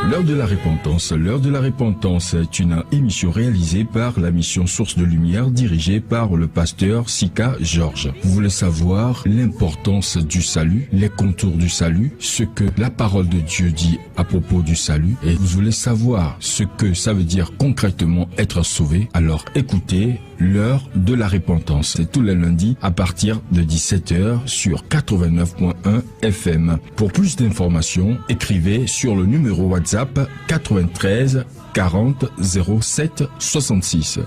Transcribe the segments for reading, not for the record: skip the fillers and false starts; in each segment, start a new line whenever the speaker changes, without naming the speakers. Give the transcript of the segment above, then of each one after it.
L'heure de la repentance. L'heure de la repentance est une émission réalisée par la mission Source de Lumière dirigée par le pasteur Sika Georges. Vous voulez savoir l'importance du salut, les contours du salut, ce que la parole de Dieu dit à propos du salut, et vous voulez savoir ce que ça veut dire concrètement être sauvé, alors écoutez l'heure de la repentance. C'est tous les lundis à partir de 17h sur 89.1 FM. Pour plus d'informations, écrivez sur le numéro WhatsApp 93 40 07 66.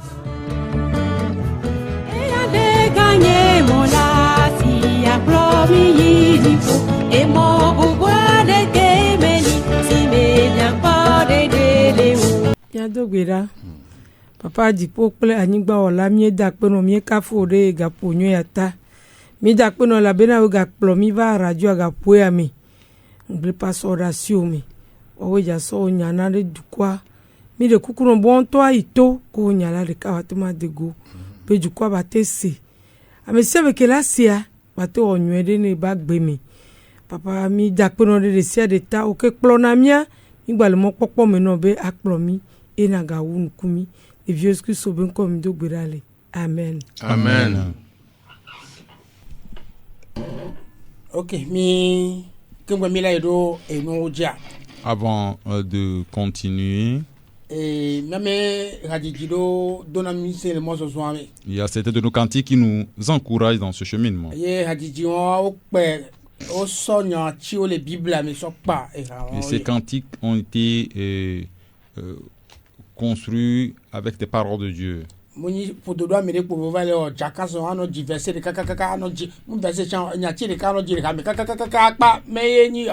Papa dit pour que anigba ola mi da pe no mi ka fo de ga ponyo ya ta mi da pe no la bena ga plomi va radio ga poya mi ngble pas oration mi o ja so nyana de dukwa mi de kukuru bon to aito ko nyala de ka watuma de go pe dukwa ba te se ame se be ke la sia ba te onyo de ne ba gbe mi papa mi da pe no de sia de ta o ke plona mia mi gba le mo popo me no be akplomi e na ga wun kumi. Et vieux que souvent comme de Gbirale. Amen.
Amen.
Ok, mi kengwe mila edo enoja.
Avant de continuer,
Et même Hadijido donna mi c'est le mot ce soir.
il y a certains de nos cantiques qui nous encouragent dans ce cheminement.
Ye Hadijido o pe o sonya chi o le Bible mais so pas
Et ces cantiques ont été construits avec des paroles de Dieu.
Muni pododo amere po vale o jakaso ano di verset de kakaka ano di mun verset chan nyati de kano di ka me kakaka pa me ni.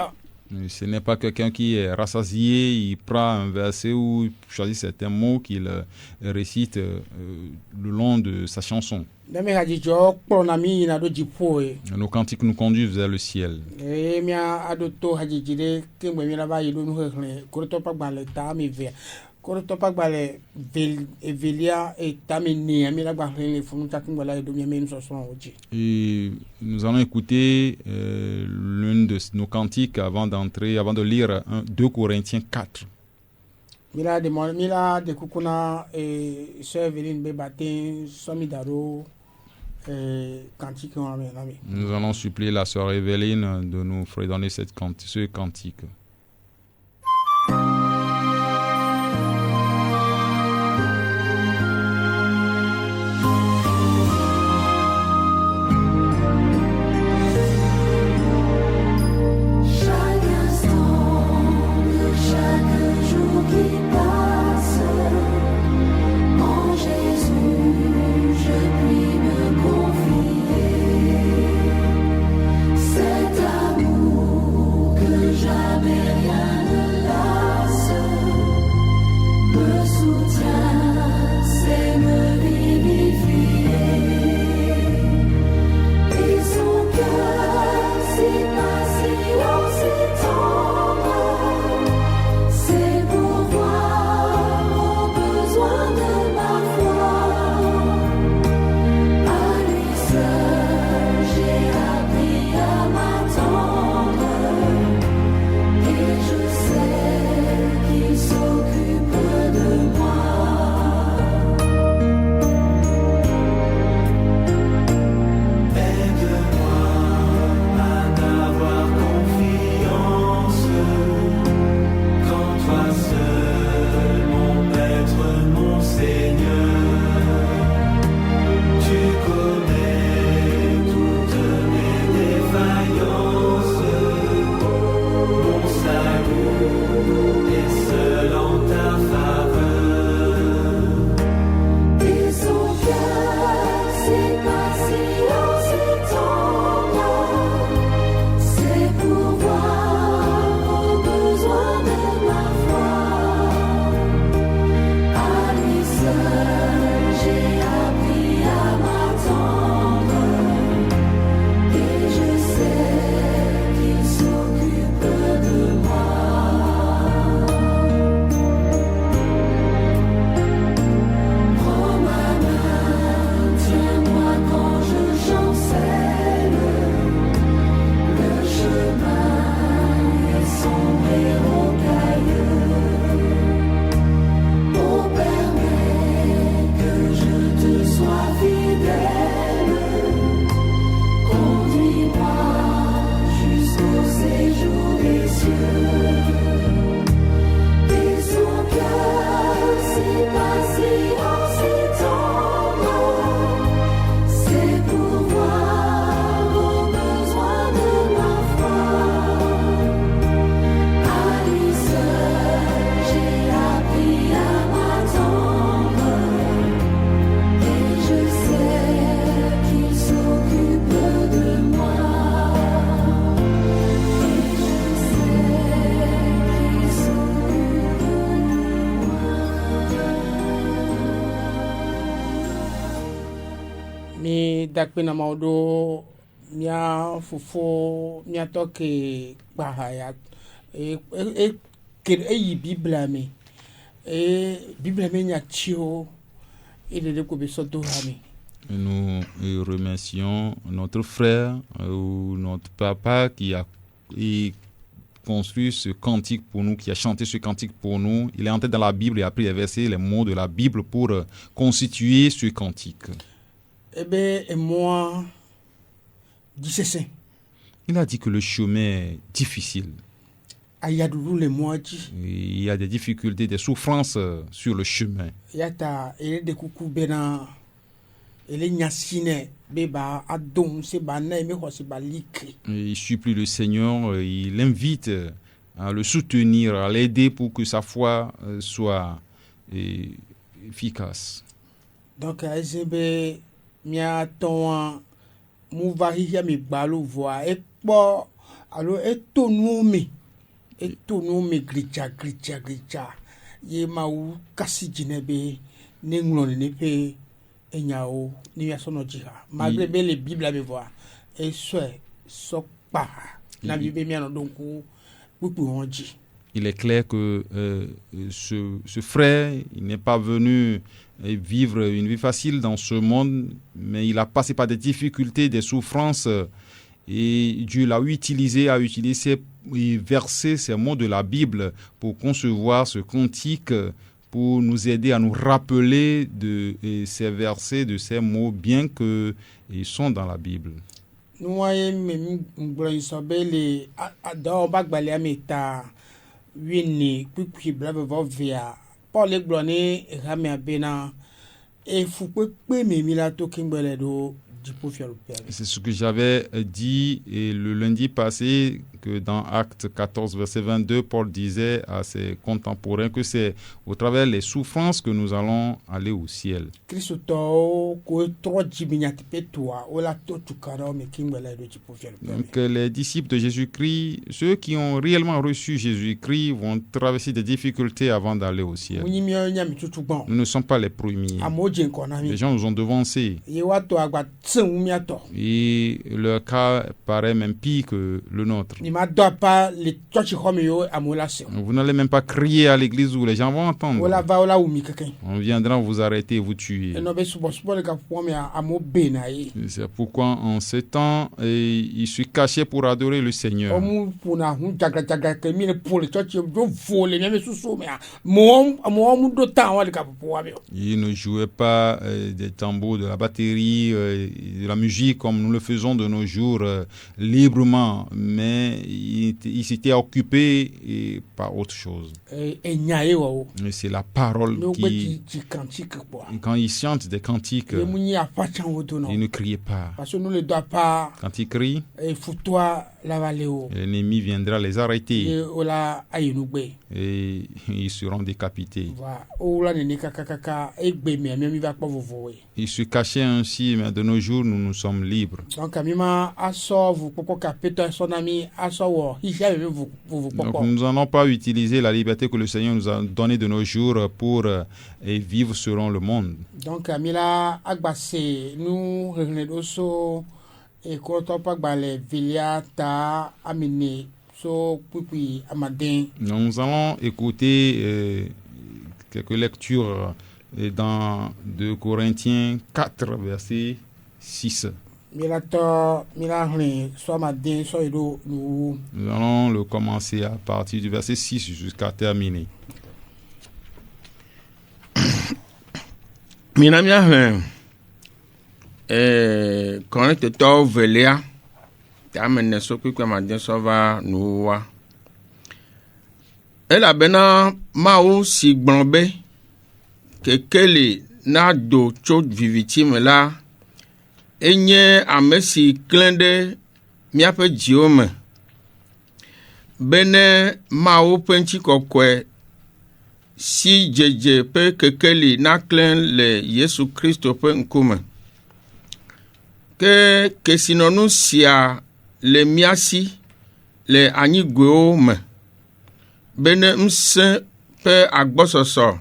Ce n'est pas quelqu'un qui est rassasié, il prend un verset ou choisit certains mots qu'il récite le long de sa chanson.
Même Hadijo prona mi na do di po e.
Nos cantiques nous conduisent vers le ciel.
E mi adoto Hadijide kengwe mi la ba yilu nu he ko to pa gba le ta mi ve. Et
nous allons écouter l'une de nos cantiques avant de lire 2 Corinthiens 4.
Mila de Kukuna et Sœur Véline Bébatin, Somidaro, cantique.
Nous allons supplier la sœur Evelyne de nous fredonner ce cantique.
Cet amour que jamais
mi dakpe na maudo mia fofo mia toke bahaya ke Bible mi Bible mi nya tio et de ko be soto ami.
Nous remercions notre frère ou notre papa qui a construit ce cantique pour nous, qui a chanté ce cantique pour nous. Il est entré dans la Bible et a pris les versets, les mots de la Bible pour constituer ce cantique.
Eh bien, et moi,
il a dit que le chemin est difficile. Il y a des difficultés, des souffrances sur le chemin. Il supplie le Seigneur, il invite à le soutenir, à l'aider pour que sa foi soit efficace.
Donc, mia ton mouvahi mi balu voa e po alo e tonu mi gricha ye ma u kasi jinebe ne ngloni ne pe enyao ni ya sono jiha malgré be le bible me voa e so pa na bible mi ano donc pupu onji.
Il est clair que ce frère, il n'est pas venu vivre une vie facile dans ce monde, mais il a passé par des difficultés, des souffrances, et Dieu l'a utilisé, a utilisé ces versets, ces mots de la Bible pour concevoir ce cantique, pour nous aider à nous rappeler de ces versets, de ces mots, bien qu'ils sont dans la Bible.
Nous voyons Winnie, puis brave via Paul et Blonnet, Ramia Bena, et Fouque, mais Milato Kimbeledo, du Pofia.
C'est ce que j'avais dit et le lundi passé, que dans Actes 14, verset 22, Paul disait à ses contemporains que c'est au travers des souffrances que nous allons aller au ciel. Donc les disciples de Jésus-Christ, ceux qui ont réellement reçu Jésus-Christ, vont traverser des difficultés avant d'aller au ciel. Nous ne sommes pas les premiers. Les gens nous ont devancés. Et leur cas paraît même pire que le nôtre. Vous n'allez même pas crier à l'église où les gens vont entendre. On viendra vous arrêter et vous tuer. C'est pourquoi en ce temps, il se cachait pour adorer le Seigneur. Il ne jouait pas des tambours, de la batterie, de la musique comme nous le faisons de nos jours librement, mais il s'était occupé par autre chose. Mais c'est la parole qui, quand il chante des cantiques, il ne criait pas. Quand il crie, l'ennemi viendra les arrêter et ils seront décapités. Il se cachait ainsi, mais de nos jours, nous sommes libres. Donc, nous n'allons pas utiliser la liberté que le Seigneur nous a donnée de nos jours pour vivre selon le monde.
Donc, nous
allons écouter quelques lectures dans 2 Corinthiens 4, verset 6. Nous allons le commencer à partir du verset 6 jusqu'à terminer.
Corinthiens 14 velia tamene soku kwa madin sova nuwa elabena mawo si gbonbe kekele na do tso vivitime la enye amesi klende miape jiome bene mawo penchi kokwe si jeje pe kekele na klen le Yesu Kristo pe nkume que sinonu sia le miasi le anyigweo me bene mse pe agbososo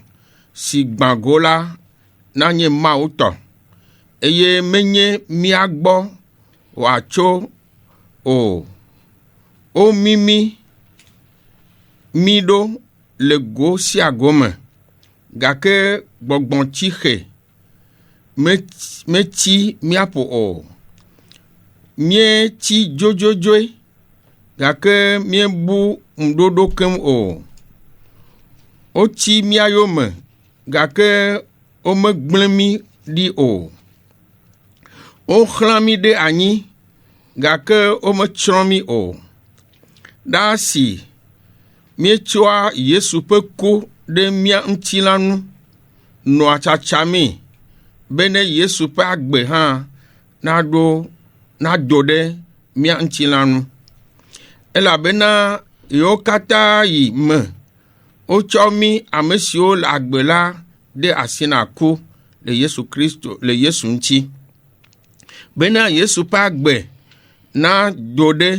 si gbangola na nye mauto eye menye mia gbɔ wòatso o. Omimi mi ɖo le go sia go me, gake gbɔgbɔtsixe metsi miaƒo o. Mietsi dzodzoedzoe, gake miebu ŋuɖoɖo kem o. Wotsi mia yome, gake womegblẽ mi ɖi o. Woxlã mi ɖe anyi, gake wometsrɔ̃ mi o. Ɖa si míetsɔa Yesu ƒe ku ɖe mía ŋuti la nu, nɔa tsatsami bene Yesu ƒe agbe hã nado ɖe mía ŋuti la nu. Elabena yewo katã yi me, wotsɔ mi ame siwo le agbe la de asi na ku le Yesu Kristo le Yesu ŋuti. Bena Yesu ƒe agbe nado ɖe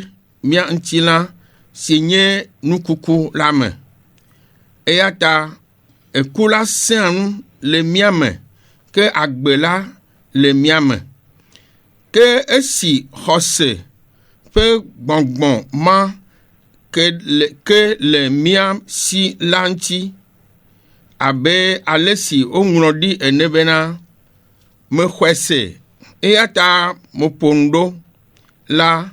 mía ŋuti la si nye nukuku la me. Eya ta eku la sẽ nu le mía me, ke agbe la le mía me. Ke esi xɔse ƒe gbɔ̃gbɔ̃ ma ke le mía si la ŋuti, abe ale si woŋlɔ ɖi ene bena mexɔe se. Eya ta meƒo nu ɖo la,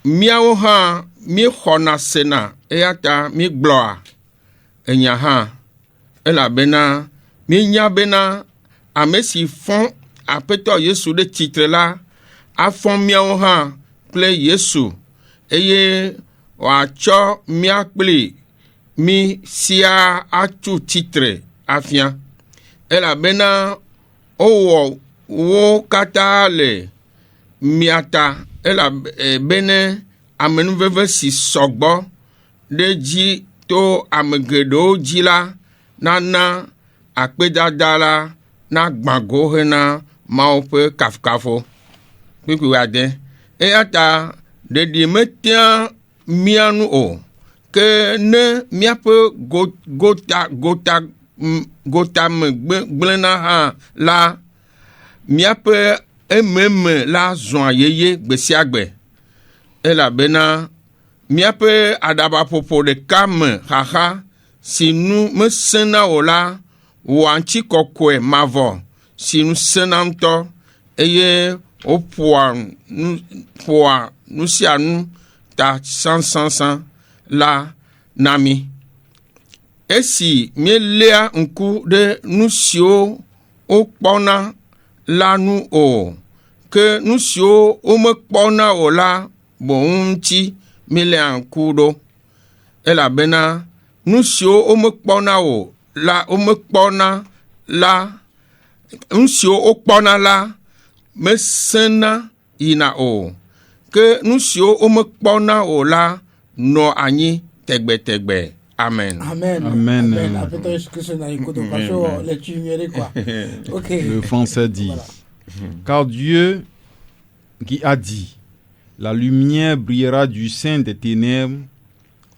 míawo hã míexɔna sena, eya ta míegblɔa enya hã, elabena míenya bena ame si fɔ Aƒetɔ Yesu ɖe tsitre la afɔ míawo hã kple Yesu, eye wòatsɔ mía kpli mi sia atsu tsitre afia. Elabena wowɔ wo katã le mia ta, elabena amenuveve si sɔgbɔ ɖe dzi to ame geɖewo dzi la nana akpedada la nagbã go hena Mawu ƒe kafukafo. Kpikpi ade. Eya ta ɖeɖi metea mía nu o, ke ne míaƒe gotame gblẽna hã la, míaƒe ememe la zɔa yeye gbe sia gbe. Elabena míaƒe aɖabaƒoƒo ɖeka me xaxa si nu mesẽna o la wɔa ŋutikɔkɔe mavɔ si nu sẽna ŋutɔ, eye woƒoa nu sia nu ta sãsãsã la na mi. Esi míeléa ŋku ɖe nu siwo wokpɔna la nu o, ke nu siwo womekpɔna o la boŋ ŋuti míeléa ŋku ɖo. Elabena nu siwo womekpɔna o la, nu siwo wokpɔna la mesẽna yina o, ke nu siwo womekpɔna o la nɔ anyi tegbetegbe. Amen.
Amen.
Amen.
Amen. Amen. Okay.
Le français dit, car Dieu qui a dit, la lumière brillera du sein des ténèbres,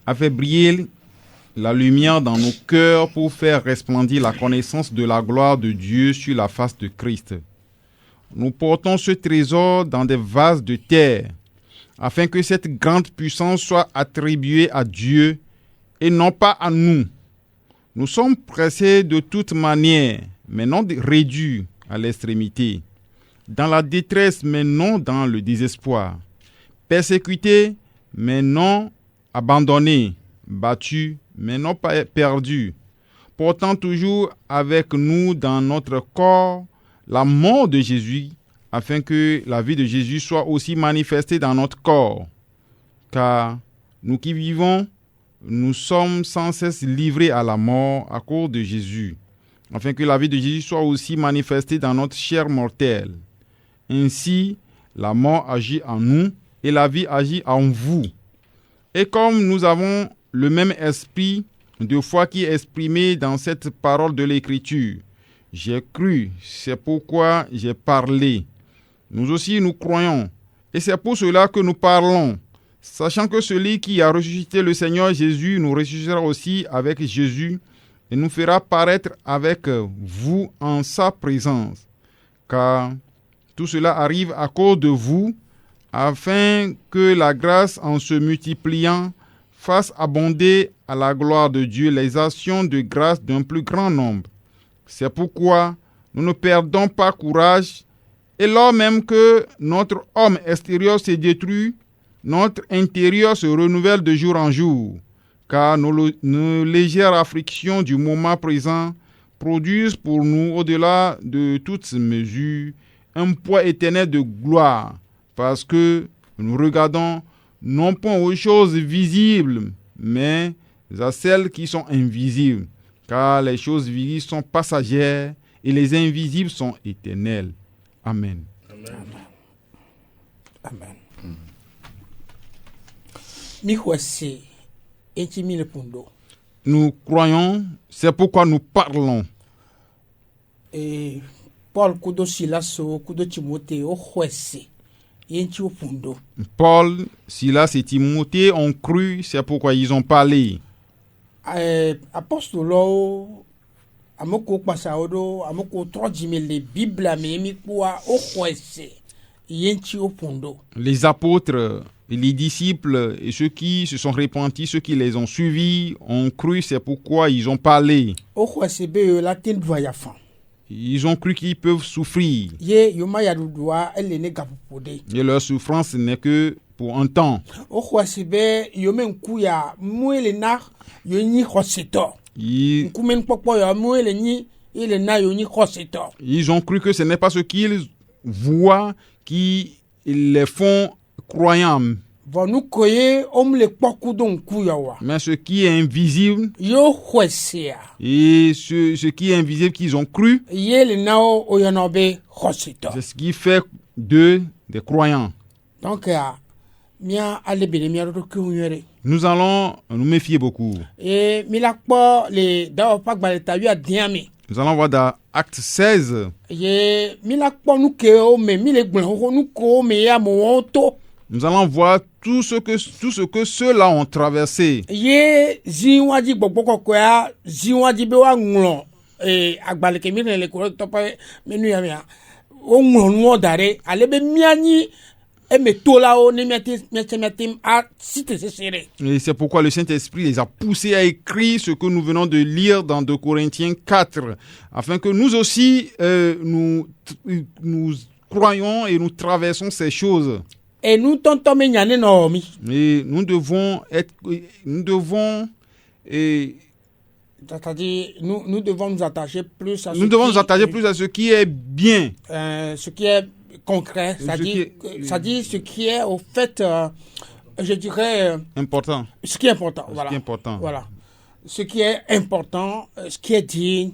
a fait briller la lumière dans nos cœurs pour faire resplendir la connaissance de la gloire de Dieu sur la face de Christ. Nous portons ce trésor dans des vases de terre, afin que cette grande puissance soit attribuée à Dieu et non pas à nous. Nous sommes pressés de toute manière, mais non réduits à l'extrémité, dans la détresse, mais non dans le désespoir, persécutés, mais non abandonnés, battus, mais non pas perdus, portant toujours avec nous dans notre corps la mort de Jésus, afin que la vie de Jésus soit aussi manifestée dans notre corps. Car nous qui vivons, nous sommes sans cesse livrés à la mort à cause de Jésus, afin que la vie de Jésus soit aussi manifestée dans notre chair mortelle. Ainsi, la mort agit en nous et la vie agit en vous. Et comme nous avons le même esprit de foi qui est exprimé dans cette parole de l'Écriture, j'ai cru, c'est pourquoi j'ai parlé. Nous aussi, nous croyons, et c'est pour cela que nous parlons, sachant que celui qui a ressuscité le Seigneur Jésus nous ressuscitera aussi avec Jésus et nous fera paraître avec vous en sa présence. Car Tout cela arrive à cause de vous, afin que la grâce en se multipliant fasse abonder à la gloire de Dieu les actions de grâce d'un plus grand nombre. C'est pourquoi nous ne perdons pas courage, et lors même que notre homme extérieur se détruit, notre intérieur se renouvelle de jour en jour, car nos légères afflictions du moment présent produisent pour nous, au-delà de toute mesure, un poids éternel de gloire, parce que nous regardons non pas aux choses visibles, mais à celles qui sont invisibles, car les choses visibles sont passagères et les invisibles sont éternelles. Amen.
Amen. Mikwese enti le pundo.
Nous croyons, c'est pourquoi nous parlons.
Et Paul kudo Silas kudo Timothée o hwese enti pundo.
Paul, Silas et Timothée ont cru, c'est pourquoi ils ont parlé.
Apostolo amoko pasaodo amoko trojimele Bible me kwa o hwese enti pundo.
Les apôtres, les disciples et ceux qui se sont repentis, ceux qui les ont suivis, ont cru, c'est pourquoi ils ont parlé.
O hwese be la tin doya fan.
Ils ont cru qu'ils peuvent souffrir.
Ye yoma ya dudwa ele ne gapopode.
Et leur souffrance n'est que pour un temps.
O hwese be yomen kuya muele na yoni hoseto. Nkumen popo ya muele ni ile na yoni hoseto.
Ils ont cru que ce n'est pas ce qu'ils voient qui les font croyants. Mais ce qui est invisible, et ce qui est invisible qu'ils ont cru, c'est ce qui fait d'eux des croyants.
Donc,
nous allons nous méfier beaucoup. Nous allons voir dans Acte 16. Nous allons voir tout ce que ceux-là ont traversé. Et c'est pourquoi le Saint-Esprit les a poussés à écrire ce que nous venons de lire dans 2 Corinthiens 4, afin que nous aussi, nous croyons et nous traversons ces choses.
Et nous
devons
nous attacher plus à
ce qui est bien,
ce qui est concret, c'est-à-dire ce qui est au fait, je dirais
important.
Ce qui est important, voilà. Voilà. Ce qui est important, ce qui est digne,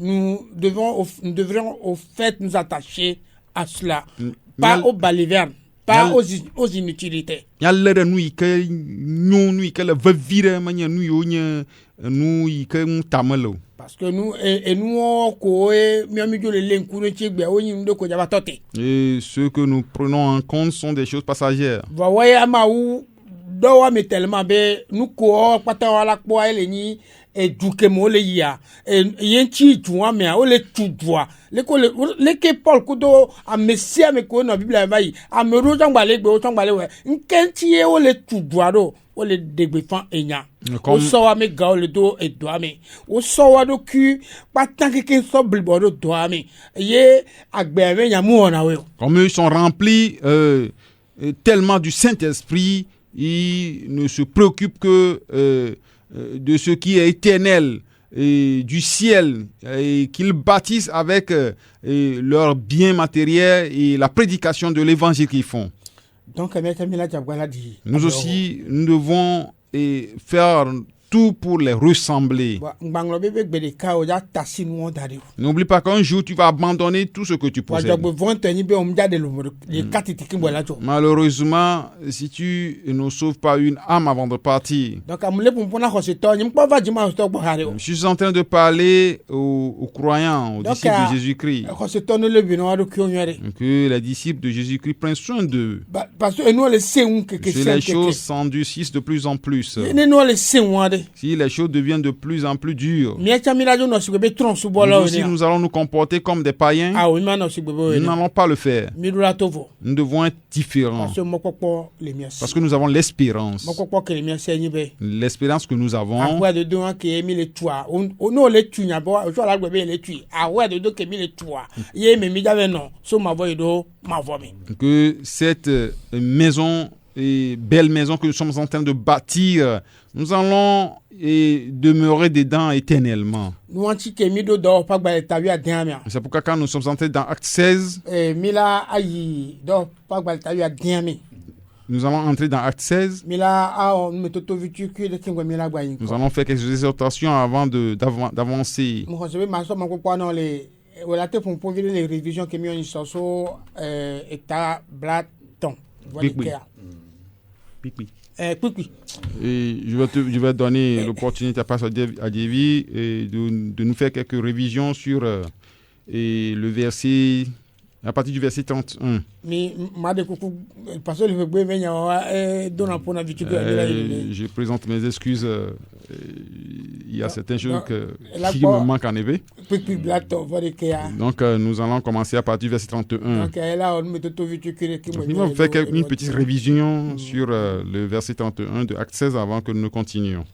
nous devrions au fait nous attacher à cela, pas aux balivernes. Pas aux inutilités. Parce que
et ce que nous prenons en compte sont des choses passagères.
Edukemo le ya yenti tuwa me ole tudwa le ke Paul kudo a mesia me ko na Bible bayi a me ro jangba le gbe o jangba le we nkenti e ole tudwa do ole degbe fan enya o so wa me ga ole do edwa me o so wa do ku patan keke so bilbo do do me ye agbe me nya mu ona we.
Comme ils sont remplis tellement du Saint-Esprit, ils ne se préoccupent que de ce qui est éternel et du ciel, et qu'ils bâtissent avec leurs biens matériels et la prédication de l'évangile qu'ils font.
Donc,
nous aussi, nous devons faire tout pour les ressembler. N'oublie pas qu'un jour tu vas abandonner tout ce que tu possèdes. Malheureusement, si tu ne sauves pas une âme avant de partir. Je suis en train de parler aux croyants, aux disciples de Jésus-Christ. Que les disciples de Jésus-Christ prennent soin d'eux. Que les choses s'endurcissent de plus en plus. si les choses deviennent de plus en plus dures,
miacha mirajo no sigbe tron
nous
subola
aussi nous allons nous comporter comme des païens.
ah oui man no sigbe
Nous n'allons pas le faire.
mirula tovo
Nous devons être différents
parce que mokoko le mias
parce que nous avons l'espérance.
mokoko ke le mias enyibe
L'espérance que nous avons.
ahwa de do ke mi le tua no le tunya bo so la gbe le tui ahwa de do ke mi le tua ye me mi jave no so ma voye do ma vomi
Que cette maison, belle maison que nous sommes en train de bâtir, nous allons demeurer dedans éternellement.
nuanti ke mi do pa gba tawi adiamia
C'est pourquoi quand nous sommes entrés dans Acte 16,
mila ayi do pa gba tawi adiami
nous allons entrer dans Acte 16.
mila a me toto vitu que de kingwe mila gba yin
Nous allons faire quelques exhortations avant d'avancer.
mo ko se be ma so mo ko no le wala te pour vivre les révisions que mi on so état blaton voilà
Pipi.
Pipi.
Et je vais donner l'opportunité à Pasteur Adjevi de nous faire quelques révisions sur le verset, à partir du verset 31.
Mi ma de kuku parce que le veut venir donna pour na vitu
Je présente mes excuses. Il y a certaines choses qui me manquent en effet.
Pipi blaton voilà que
Donc nous allons commencer à partir du verset 31.
donc là on met toto vitu que
Il va faire une petite révision sur le verset 31 de Acte 16 avant que nous continuions.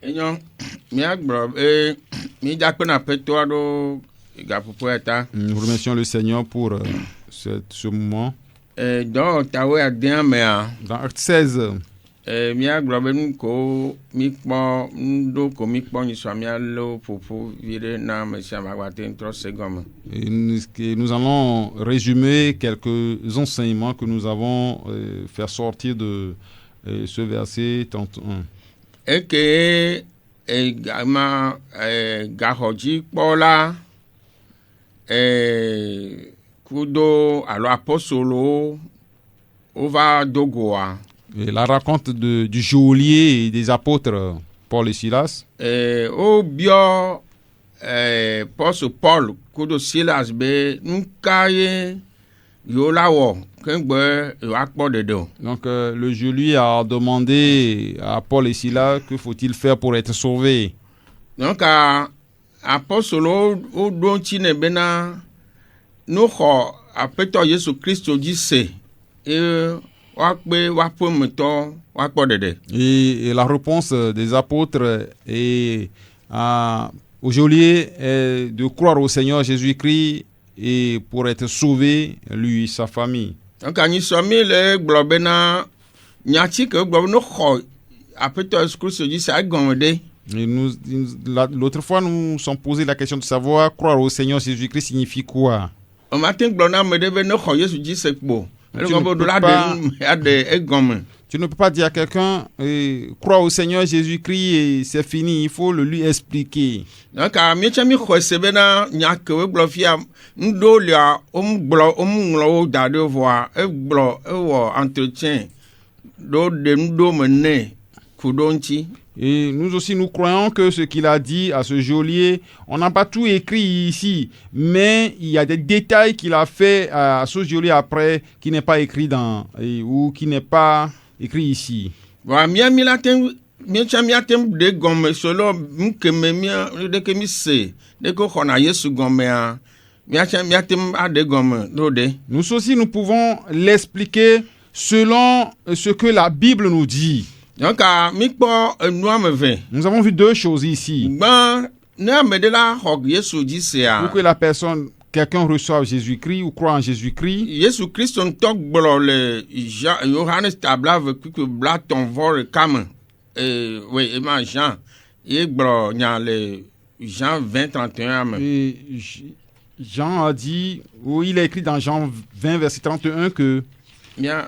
Enyo mi agbro mi jakpe na peto do gapopo eta
Nous remercions le Seigneur pour ce moment.
do tawe adian me a
Dans Acte 16,
mi agbro be nu ko mi kpo ndo ko mi kpo ni so mi alo popo vire na me sia ma wa ten tro segom
nous allons résumer quelques enseignements que nous avons fait sortir de ce verset 31.
eke gama gahoji kpola kudo alo apostolo ova dogoa
Et la raconte du geôlier et des apôtres Paul et Silas.
o bio apostle Paul kudo Silas be nkaye yolawo kengbe akpo dedo
Donc le geôlier a demandé à Paul et Silas que faut-il faire pour être sauvé.
donc apostolo o don chine bena no kho apeto Yesu Kristo ji se wa pe wa pometo wa kpo dede
Et la réponse des apôtres et au geôlier est de croire au Seigneur Jésus-Christ et pour être sauvé, lui et sa famille.
donc ani so mi le gbo bena nyachi ke gbo no kho apeto Yesu Kristo ji se agomede.
Et l'autre fois, nous nous sommes posé la question de savoir croire au Seigneur Jésus-Christ signifie quoi.
On matin glona me deve no kho Yesu ji se kpo
Tu ne peux pas dire à quelqu'un crois au Seigneur Jésus-Christ et c'est fini, il faut le lui expliquer.
Donc mi chami kho se bena nyak we gbo fia ndo lia nglo da de voir e gbo e wo entretien do de ndo mene kudonchi.
Et nous aussi, nous croyons que ce qu'il a dit à ce geôlier, on n'a pas tout écrit ici, mais il y a des détails qu'il a fait à ce geôlier après qui n'est pas écrit ou qui n'est pas écrit ici.
Wa mi latem mi chami atem de gomme solo mkeme mi de ke mi se de ko khona Yesu gomme a mi chami atem ade gomme do de.
Nous aussi, nous pouvons l'expliquer selon ce que la Bible nous dit.
Donc,
nous avons vu deux choses ici.
Pour
que quelqu'un reçoive Jésus-Christ ou croit en Jésus-Christ.
Jésus-Christ, on talk le Johannes Tablave, que blat ton vol comme oui, et ma Jean, et bro, il y a le Jean 20, 31.
Et Jean a dit, ou il a écrit dans Jean 20, verset 31 que.
Bien.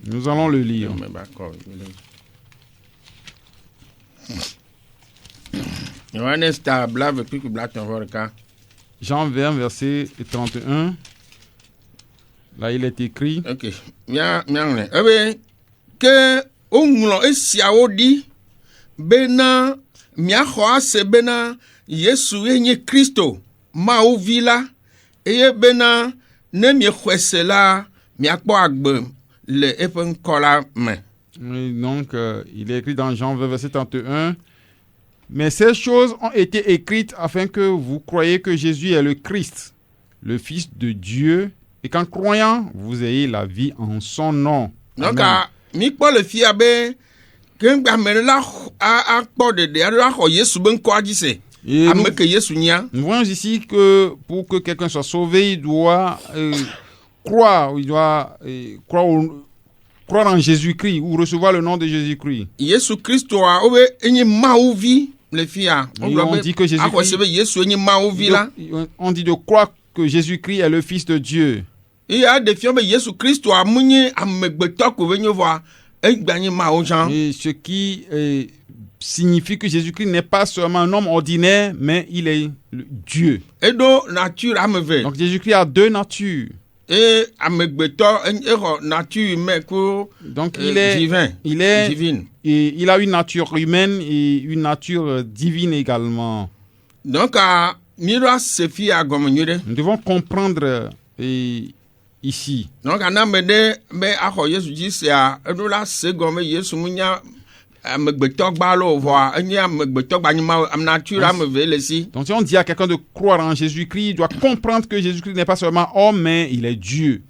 Nous allons le lire.
Johannes Tablave, puis que blat ton vol comme.
Jean 20, verset 31. Là, il est écrit.
Ok. Bien. Eh bien, que on esiawo di bena miahoa se bena Yesu enye Kristo ma ovila eye bena ne mi khwesela miakpo agbe le epen kola me.
Et donc, il est écrit dans Jean 20, verset 31. Mais ces choses ont été écrites afin que vous croyiez que Jésus est le Christ, le Fils de Dieu, et qu'en croyant, vous ayez la vie en son nom.
Donc,
Amen.
mi kpɔ le fia be ke ame la akpɔ ɖeɖe aɖe axɔ Yesu be ŋkɔa dzi se.
Et
Ame ke Yesu nya.
nous voyons ici que pour que quelqu'un soit sauvé, il doit croire en Jésus-Christ ou recevoir le nom de Jésus-Christ.
Yesu Kristoa wo be enye Mawu vi le fia.
Et on dit que Jésus-Christ-
axɔ se be Yesu enye Mawu vi la.
On dit de croire que Jésus-Christ est le Fils de Dieu.
Iye aɖe fia be Yesu Kristoa menye amegbetɔ ko be nye vɔa egba nye Mawu zã.
Et ce qui signifie que Jésus-Christ n'est pas seulement un homme ordinaire, mais il est Dieu.
Eɖo nature ame ve.
Donc Jésus-Christ a deux natures.
Et amegbetɔ exɔ nature humaine ko
Donc il est
divine.
et il a une nature humaine et une nature divine également.
Donc mi ɖo ase fia gɔme nyui ɖe.
Nous devons comprendre ici.
Donc ana me ɖe be axɔ Yesu dzi sea eɖo la se gɔme Yesu nya amegbetɔ gba lo vɔa enye amegbetɔ gba nye Mawu nature ame ve le si.
Donc si on dit à quelqu'un de croire en Jésus-Christ, il doit comprendre que Jésus-Christ n'est pas seulement homme, mais il est Dieu.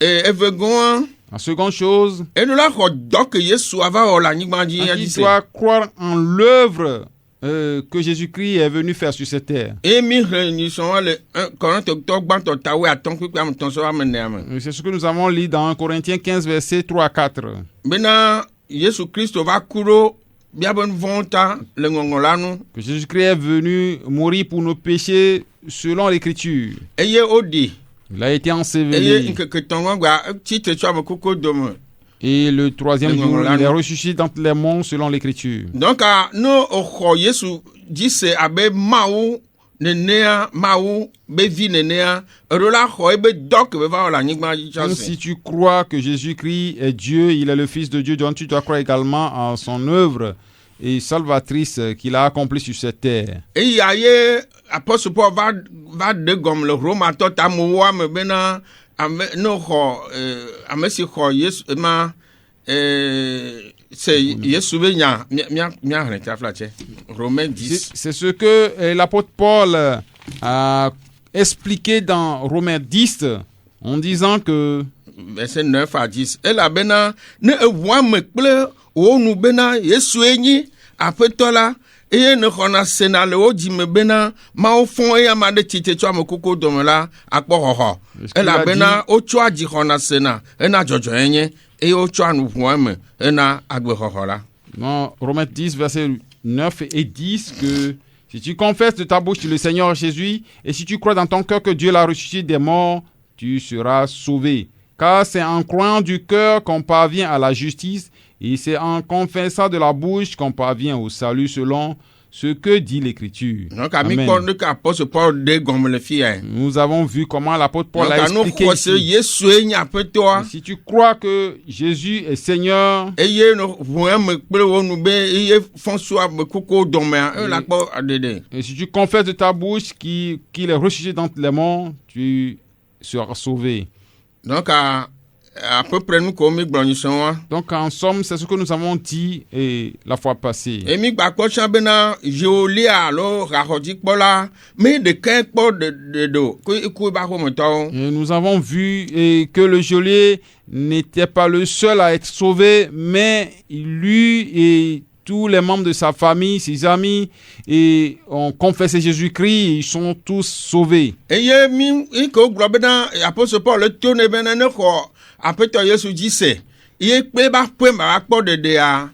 Et evegɔa
La seconde chose,
eɖo la xɔ dɔ ke Yesu ava wɔ le anyigba dzi ya dzi
il
se.
doit croire en l'œuvre que Jésus-Christ est venu faire sur cette terre.
Et mi xlẽ nyisɔn le Kɔrintɔtɔ gbãtɔ tawoe atɔ̃ kpekpe ame tɔ̃ sɔ ame nea me.
C'est ce que nous avons lu dans 1 Corinthiens 15, versets 3 à 4.
Bena Yesu Kristo va ku ɖo míabe nu vɔ̃wo ta le ŋɔŋɔ la nu.
Que Jésus-Christ est venu mourir pour nos péchés selon l'Écriture.
Eye woɖi.
Il a été
Eye
enseveli.
ŋkeke etɔ̃ gba tsitre tso ame kuku dome.
Et le troisième
Le
jour,
Ngɔŋlɔ la
il est
nu.
ressuscité dans les monts selon l'Écriture.
Donc ne oxɔ Yesu dzi se abe Mawu nenea Mawu be vi nenea eɖo la xɔ ebe dɔ ke be va wɔ le anyigba dzi tsɔ
Même
se.
si tu crois que Jésus-Christ est Dieu, il est le Fils de Dieu, donc tu dois croire également en son œuvre et salvatrice qu'il a accomplie sur cette terre.
Eya ye apɔstɔ Paul va de gɔme le Romatɔ tamewoa me bena ame ne xɔ ame si xɔ Yesu ma se Yesu be nya mia hlẽ tafla tse Romains 10.
C'est ce que l'apôtre Paul a expliqué dans Romains 10 en disant que
Verset 9 à 10. Elabena ne eʋua me kple wo nu bena Yesue nyi aƒetɔ la eye ne xɔna sena le wo dzime bena Mawu fɔ eye ame aɖe tsitre tso ame kuku dome la akpɔ xɔxɔ. Elabena wotsɔa dzi xɔna sena hena dzɔdzɔe nye eye wotsɔa nu ʋua me hena agbexɔxɔ la.
dans Romains 10, versets 9 et 10, que si tu confesses de ta bouche le Seigneur Jésus et si tu crois dans ton cœur que Dieu l'a ressuscité des morts, tu seras sauvé. Car c'est en croyant du cœur qu'on parvient à la justice et c'est en confessant de la bouche qu'on parvient au salut selon ce que dit l'Écriture.
Donc ami
Amen.
kpɔ ne ka apɔstɔ Paul de gɔme le fia.
Nous avons vu comment l'apôtre Paul
Donc
a
anu
expliqué
xɔ se
ici.
Yesue nye aƒetɔa.
Si tu crois que Jésus est Seigneur,
Eye ne ʋua me kple wo nu be eye fɔ so ame kuku domea ela kpɔ aɖeɖe.
et si tu confesses de ta bouche qu'il est ressuscité d'entre les morts, tu seras sauvé.
Donc à peu près nous comme mi gblɔ nyisɔn wa.
Donc en somme, c'est ce que nous avons dit la fois passée.
Emi gba kpɔ tsã bena Geolia alo haxɔdzikpɔla me ɖeke kpɔ de do ko iku ba ƒometɔwo.
Et nous avons vu que le geôlier n'était pas le seul à être sauvé, mais lui et tous les membres de sa famille, ses amis, et ont confessé Jésus-Christ, ils sont tous sauvés.
Eye mi ike gblɔ bena apɔstɔ Paul to ne bena ne xɔ aƒetɔ Yesu dzi se ye kpe ba ƒe ma ba kpɔ ɖeɖea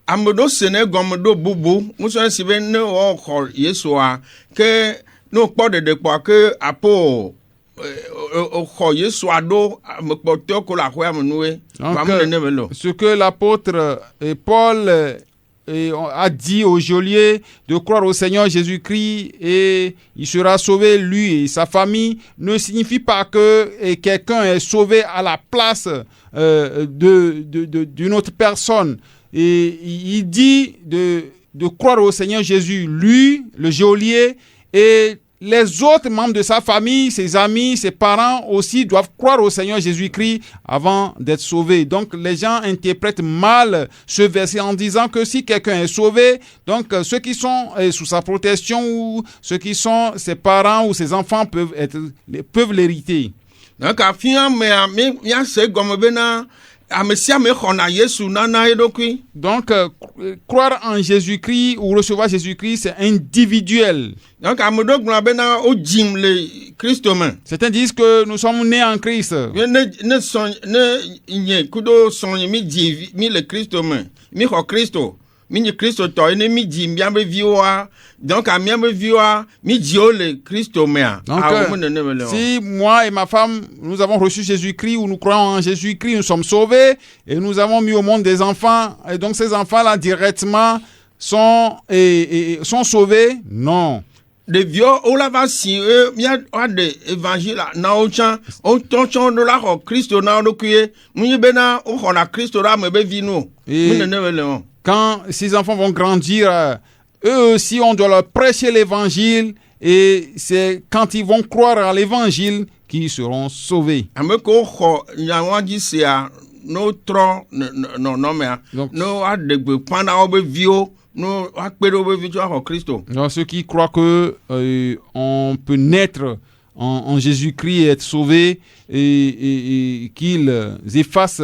ame ɖewo se ne gɔme ɖo bubu ŋusɔ si be ne wɔxɔ Yesua ke ne wokpɔ ɖeɖe kpɔa ke apo xɔ Yesua ɖo ame kpɔtɔwo ko le aƒea me nue va me nene me lo.
Ce que l'apôtre Paul a dit au geôlier de croire au Seigneur Jésus-Christ et il sera sauvé lui et sa famille ne signifie pas que quelqu'un est sauvé à la place d'une autre personne. Et il dit de croire au Seigneur Jésus, lui, le geôlier, et les autres membres de sa famille, ses amis, ses parents aussi doivent croire au Seigneur Jésus-Christ avant d'être sauvés. Donc les gens interprètent mal ce verset en disant que si quelqu'un est sauvé, donc ceux qui sont sous sa protection ou ceux qui sont ses parents ou ses enfants peuvent l'hériter.
Donc afin mais ya se gomme bena amesia me khona Yesu nana edokui.
Donc croire en Jésus-Christ ou recevoir Jésus-Christ, c'est individuel.
Donc amodo gna bena o jim le Christomen.
Certains disent que nous sommes nés en Christ.
Ne son ne nye kudo son mi ji mi le Christomen. Mi ho Christo. Mi ni Christo to ne mi ji mbiambe viwa. Donc à miambe viwa mi ji o le Christomen.
Donc si moi et ma femme nous avons reçu Jésus-Christ ou nous croyons en Jésus-Christ, nous sommes sauvés et nous avons mis au monde des enfants et donc ces enfants-là directement sont sauvés? Non.
De vieux on la va si mia de évangile na o chan o tonchon de la Christo na o kuye mu bena o hona Christo ra me be vino.
Quand ces enfants vont grandir, eux aussi, on doit leur prêcher l'évangile et c'est quand ils vont croire à l'évangile qu'ils seront sauvés. Donc, ceux qui croient que on peut naître en Jésus-Christ et être sauvé et qu'ils effacent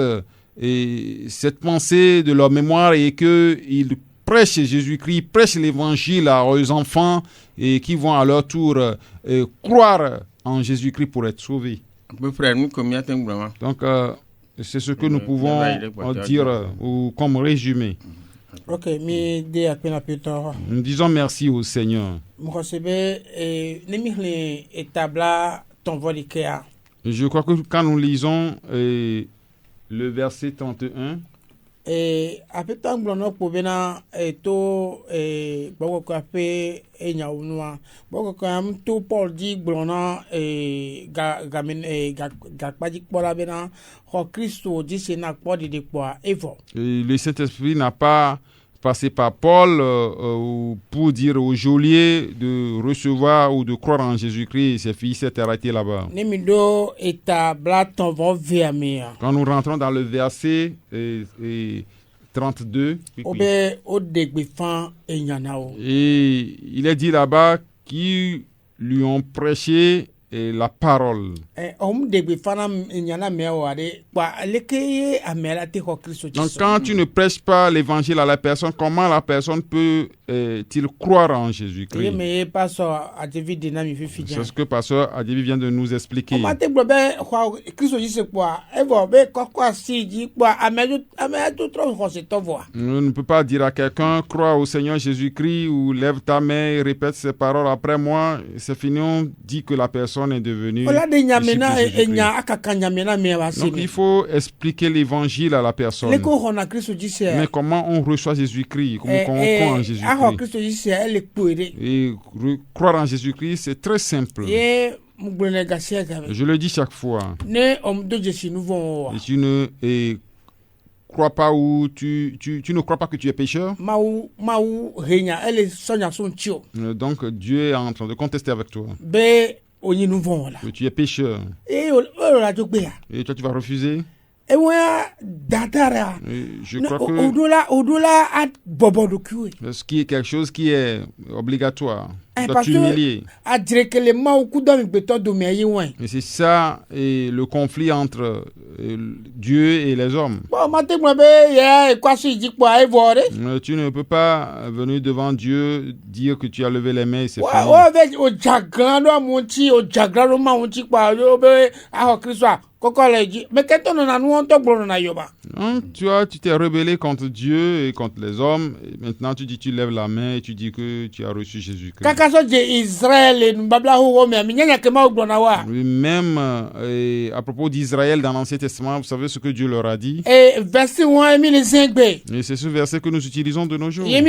cette pensée de leur mémoire et qu'ils prêchent Jésus-Christ, prêchent l'évangile à leurs enfants et qui vont à leur tour croire en Jésus-Christ pour être sauvés. Donc, c'est ce que nous pouvons dire ou comme résumé.
Ok, nous
disons merci au Seigneur. Je crois que quand nous lisons le verset 31,
apeta nglono po bena to boko ko ape enya unwa boko ko am to Paul di glona ga paji pola bena ho Christo di se na po de kwa evo.
Le Saint-Esprit n'a pas passé par Paul pour dire au geôlier de recevoir ou de croire en Jésus-Christ. Ses filles s'est arrêté là-bas. Quand nous rentrons dans le verset 32, et il est dit là-bas qu'ils lui ont prêché la parole. Donc quand tu ne prêches pas l'évangile à la personne, comment la personne peut-il croire en Jésus-Christ? C'est ce que pasteur Adjevi vient de nous expliquer. On ne peut pas dire à quelqu'un crois au Seigneur Jésus-Christ ou lève ta main et répète ces paroles après moi. C'est fini, on dit que la personne est devenue. Donc il faut expliquer l'évangile à la personne. Mais comment on reçoit Jésus-Christ? Comment on croit en Jésus-Christ? Et croire en Jésus-Christ, c'est très simple. Je le dis chaque fois. Et tu ne crois pas ou tu ne crois pas que tu es pécheur. Donc Dieu est en train de contester avec toi. Que tu es pécheur. Et toi tu vas refuser. Je crois que ce qui est quelque chose qui est obligatoire. Tu dois t'humilier. Et c'est ça le conflit entre Dieu et les hommes. Tu ne peux pas venir devant Dieu dire que tu as levé les mains et c'est fini. Non, tu t'es rebellé contre Dieu et contre les hommes. Et maintenant, tu lèves la main et tu dis que tu as reçu Jésus-Christ. Même à propos d'Israël dans l'Ancien Testament, vous savez ce que Dieu leur a dit. Et c'est ce verset que nous utilisons de nos jours. Et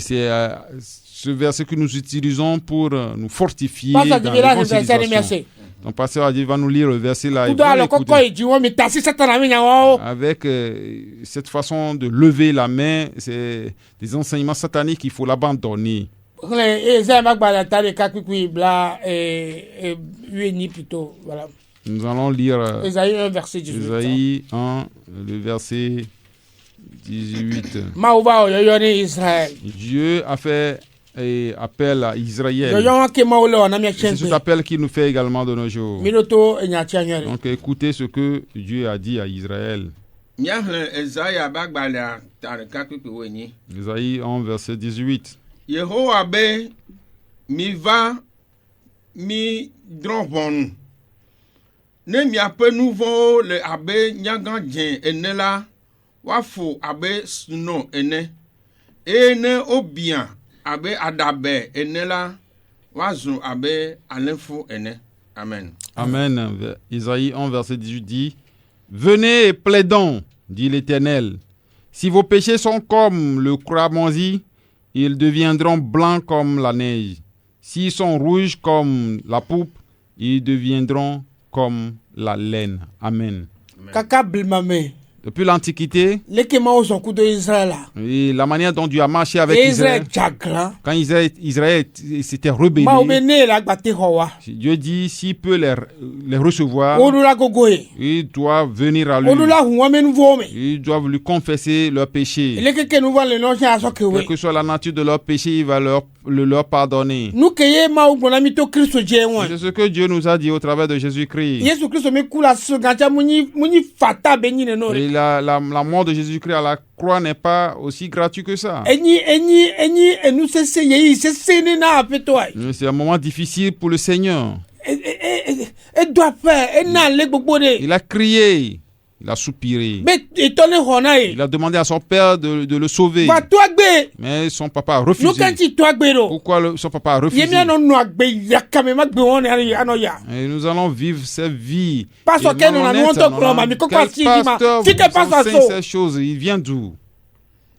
c'est ce verset que nous utilisons pour nous fortifier dans les bonnes utilisations. Ton pasteur a dit, va nous lire le verset là. Et
kudo
vous
alo
l'écoutez.
koko iji wo mi tasi satana mi nyawo.
Avec cette façon de lever la main, c'est des enseignements sataniques qu'il faut l'abandonner.
Esaïe magbala tare kakikui bla ueni plutôt voilà.
Nous allons lire
Esaïe 1 verset 18.
Esaïe 1, le verset 18.
Mauba oyoyo ni Israël.
Dieu a fait appel à Israël.
Yoyo ke maule ona mi
C'est cet appel qu'il nous fait également de nos jours.
Miroto enyati anyore.
Donc écoutez ce que Dieu a dit à Israël.
Miahle Esaïa bagbalea tare kakpipi wenyi.
Esaïe 1, verset 18.
Yehowa be mi va mi drɔ̃ ʋɔnu. Ne miaƒe nu vɔ̃wo le abe nyagã dzẽ ene la, woafo abe sno ene. Eye ne wobiã abe aɖabe ene la, woazɔ abe alẽfu ene. Amen.
Amen. Isaïe 1, verset 18 dit, « Venez et plaidons, dit l'Éternel. Si vos péchés sont comme le cramoisi, ils deviendront blancs comme la neige. S'ils sont rouges comme la pourpre, ils deviendront comme la laine. » Amen.
Kaka blimame.
Depuis l'Antiquité,
Leke mao son kudo Israël.
et la manière dont Dieu a marché avec
Israël
Israël,
jagla.
quand Israël s'était rebellé,
Mao bene la gbate howa.
Dieu dit s'il peut les recevoir,
Odula gogoe.
ils doivent venir à lui.
Odula huwa menu vome.
Ils doivent lui confesser leurs péchés.
Leke ke nouva le non cha so kewe.
Quelle que soit la nature de leurs péchés, il va leur pardonner.
Nou keye mao gbona mi to Kristo je won.
C'est ce que Dieu nous a dit au travers de Jésus-Christ.
Yesu Kristo me kula so gancha muni fata benyi ne no.
Et la mort de Jésus-Christ à la croix n'est pas aussi gratuit que ça.
Enyi enu sese yeyi sese ne na apeto ai.
C'est un moment difficile pour le Seigneur.
E doit faire e na le gbogbo de.
Il a crié, il a soupiré.
Be etole hona e.
Il a demandé à son père de le sauver.
Va to agbe.
Mais son papa a
Nou
refusé.
kanti to agbe ro.
Pourquoi son papa a refusé?
Yemi no no agbe yakame magbe won anoya.
Et nous allons vivre cette vie.
Pasteur
Et
Ken, on a
malhonnête,
monté au
maman.
club, mais pourquoi
Quel
si il m'a-
pasteur
si quel
vous
pasteur
enseigne
so?
ces choses? Il vient d'où?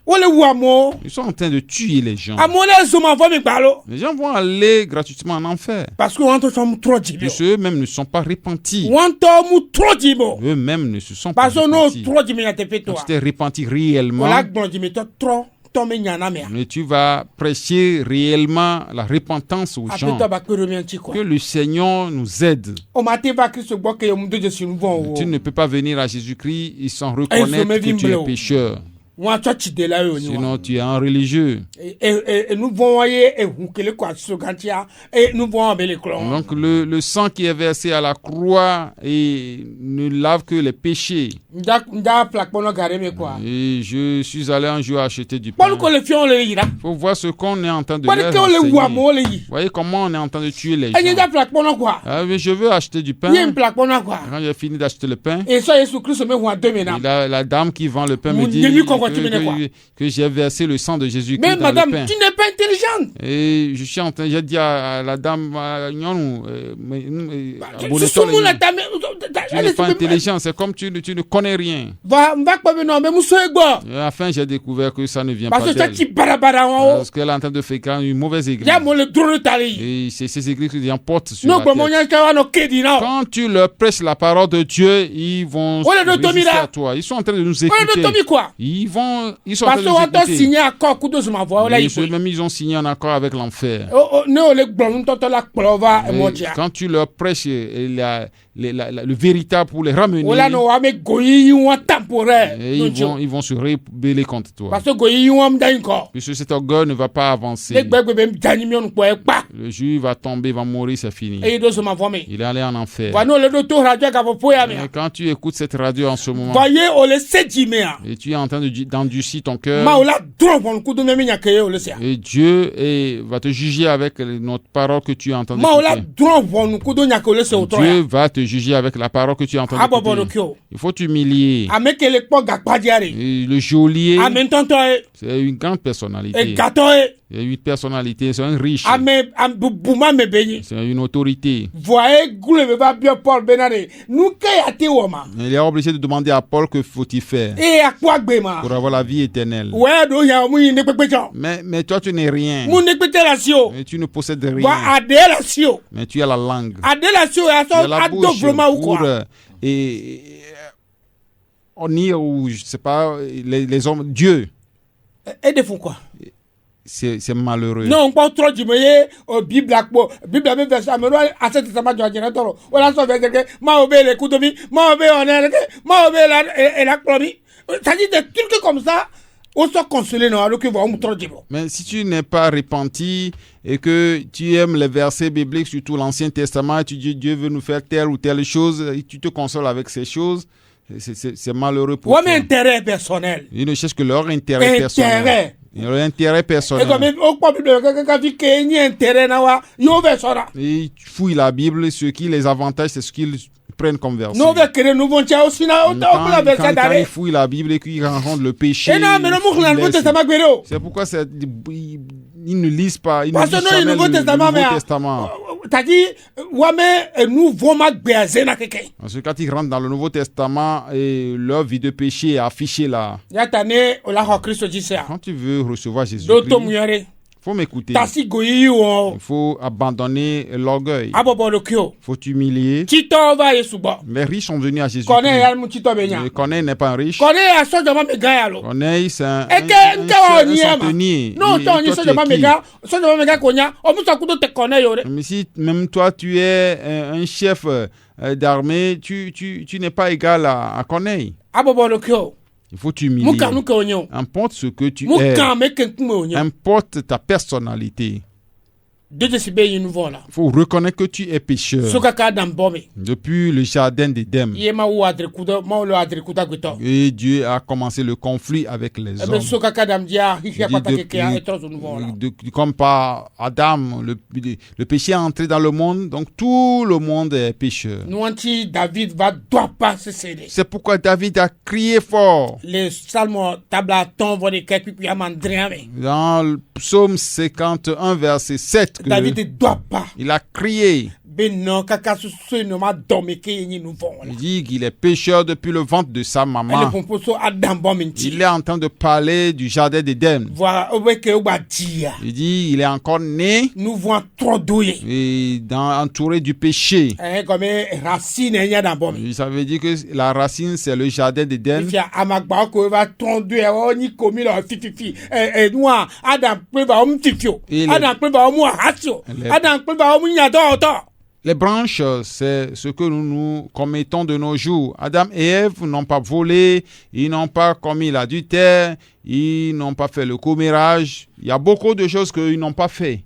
Wole wu amo.
Ils sont en train de tuer les gens.
Amo le zoma vo mi gbalo.
Les gens vont aller gratuitement en enfer.
Parce que on to som trop jibo.
Parce qu'eux-mêmes ne sont pas repentis.
On to mu trop jibo.
Eux-mêmes ne se sont pas
Parce que no
repentis.
trop jimi na te
Quand
peto.
tu t'es repenti réellement,
Wala gbon jimi to trop to me nyana me.
mais tu vas prêcher réellement la repentance aux gens.
Apeto ba kero mi anti
Que
quoi.
le Seigneur nous aide.
O ma te va Christ gbo ke mu de Jésus nous vont.
Tu ne peux pas venir à Jésus-Christ sans
faut
reconnaître
me
que tu es
vimble.
pécheur.
Wa church de la yo ni.
Sinon, tu es un religieux.
Et nous vont voyer et hunkele kwa so gantia et nous vont abele klon.
Donc, le sang qui est versé à la croix et ne lave que les péchés.
Nda plaque pono gare me quoi.
Et je suis allé un jour acheter du pain.
Paul ko le fion le yira.
Il faut voir ce qu'on est en train de
Paul
leur
ke le wu
enseigner.
amo le yi.
Vous voyez comment on est en train de tuer les
Enye da
gens.
plaque pono quoi.
Ah, mais je veux acheter du pain.
Yem plaque pono quoi.
Quand j'ai fini d'acheter le pain,
Et ça Jésus Christ me hu deux mena.
et la dame qui vend le pain me
Mon
dit
Dieu, qu'on continue, quoi.
que j'ai versé le sang de Jésus-Christ
Mais
dans
madame,
le pain.
tu n'es pas intelligente.
Et je suis en train, j'ai dit à la dame,
Tu soumu la dame.
tu n'es pas intelligent, c'est comme tu ne connais rien.
Va pas me non mais muso egbo.
Et enfin, j'ai découvert que ça ne vient pas
Parce que ça
d'elle.
ti barabara wa o.
Parce qu'elle est en train de fréquenter une mauvaise église.
Ya mo le drone tali.
Et c'est ces églises qui emportent sur
No
la
gbo mo
tête.
nya ka wa no kedi na.
Quand tu leur prêches la parole de Dieu, ils vont
Ole do tomi
résister
là.
à toi. Ils sont en train de nous
On le
écouter.
tomi quoi.
Ils sont en
Parce que
train
on
de
doit
nous écouter.
signer accord kudo sur ma voix là
Et
il faut.
ceux-mêmes, ils ont signé un accord avec l'enfer.
Oh ne o le gbo nto la plova e mo
Et
dia.
quand tu leur prêches le véritable pour les ramener,
Ola no wa me goyi wa temporaire.
et ils vont se rebeller contre toi.
Parce que goyi wa mda inko.
Puisque cet orgueil ne va pas avancer.
Le gbegbe be jani mi on po e pa.
Le juif va tomber, va mourir, c'est fini.
E do sur ma voix me.
Il est allé en enfer.
Va no le do to radio ka po ya me.
Et quand tu écoutes cette radio en ce moment,
Voyez o le sedimea.
et tu es en train d'endurcir ton cœur,
Ma ola drone pon kudo me nya ke o le sia.
et Dieu va te juger avec notre parole que tu es en train
Ma ola
d'écouter.
drone pon kudo nya ke o le se o to
Dieu
ya.
va te juger avec la parole que tu es en train
Abo bono
d'écouter.
kyo.
Il faut t'humilier.
Amekele po gakpa diare.
Et le geôlier,
Amen tonto e.
c'est une grande
E
personnalité.
gato e.
Il y a une personnalité, c'est un riche.
Bouma me béni.
C'est une autorité.
Voyez, goule me va bien Paul Benare. Nous qu'est-ce que woma.
Il est obligé de demander à Paul que faut-il faire
Et à quoi gbema.
pour avoir la vie éternelle.
Ouais, do ya mu ne pepejo.
Mais toi, tu n'es rien.
Mu ne petelatio.
Et tu ne possèdes rien.
Wa adelatio.
Mais tu as la langue.
Adelatio ya
Tu as
so
la
ado
bouche
vraiment ou
pour,
quoi.
on y ou je sais pas les hommes Dieu.
Et de fou quoi.
C'est malheureux.
Non, pas trop du moyen Bible akbo. Bible me verset me à cet testament de générateur. Voilà so verset que ma obé les coups de vie, ma obé on est ma obé la et la clomi. Ça dit des trucs comme ça. On soit consolé non alors que va on trop du bon.
Mais si tu n'es pas repenti et que tu aimes les versets bibliques, surtout l'Ancien Testament, tu dis Dieu veut nous faire telle ou telle chose, et tu te consoles avec ces choses, c'est malheureux pour
Ouais,
toi.
mais intérêt personnel.
Ils ne cherchent que leur intérêt personnel. Leur intérêt
Et
personnel.
comme au pas Bible quand tu qu'il intérêt na wa yo ve sora.
Ils fouillent la Bible, ce qui les avantage, c'est ce qu'ils prennent comme verset.
Non ve que nous vont tiens aussi na au la verset
Quand ils
d'arrêt.
fouillent la Bible et qu'ils rencontrent le péché,
Et non mais le mot
ils
le Nouveau
laissent.
Testament gbero.
C'est pourquoi ils ne lisent pas, ils ne
Parce
lisent
que non,
jamais
le Nouveau Testament,
le Nouveau Testament.
T'as dit, ouais, mais nous vont béazer na quelqu'un.
Parce que quand ils rentrent dans le Nouveau Testament, et leur vie de péché est affichée là.
Y'a tane, o la ho Christ dit ça.
Quand tu veux recevoir Jésus,
D'auto muyare.
il faut m'écouter.
Tasi goyi o.
Il faut abandonner l'orgueil.
Abobo le kyo.
Il faut t'humilier.
Tito va yesuba.
Les riches sont venus à Jésus.
Connaît ya mu tito benya.
Corneille n'est pas un riche.
Connaît ya so jama me ga lo.
Corneille, c'est un
centenier. Non, toi, ni so jama me ga, konya. O mu sa kudo te connaît yo.
Mais si même toi tu es un chef d'armée, tu n'es pas égal à Corneille.
Abobo le kyo.
Il faut t'humilier.
Muka nuka onyo.
Importe ce que tu es.
Muka me kenkume onyo.
Importe ta personnalité.
Deux sibe yi nouveau là.
Il faut reconnaître que tu es pécheur.
Soka ka dan bomi.
Depuis le jardin d'Éden.
Yema ou adre kudo, ma lo adre kuda gito.
Et Dieu a commencé le conflit avec les hommes.
Soka ka dam dia, hiya pata ke ke etro zo nouveau là.
Comme par Adam, le péché est entré dans le monde, donc tout le monde est pécheur.
Nous anti David doit pas se céder.
C'est pourquoi David a crié fort.
Les psalmes tabla ton vole ke puis amandriame.
Dans le psaume 51 verset 7.
David ne doit pas.
Il a crié.
Ben non, kaka su no ma domi ke yi nouveau là.
Il dit qu'il est pécheur depuis le ventre de sa maman.
Le pomposo adam bominti.
Il est en train de parler du jardin d'Éden.
Voilà, ke o ba dia.
Il dit il est encore né.
Nous voyons trop doué.
Et entouré du péché.
Comme racine nya dans bomi.
Ça veut dire que la racine c'est le jardin d'Éden.
Il y a amagba ko va trondu e o ni komi lo fififi. Noa adam pe va o mtifio. Adam pe va o mu hasio. Adam pe va o mu nya do.
Les branches, c'est ce que nous commettons de nos jours. Adam et Ève n'ont pas volé, ils n'ont pas commis l'adultère, ils n'ont pas fait le commérage. Il y a beaucoup de choses qu'ils n'ont pas fait.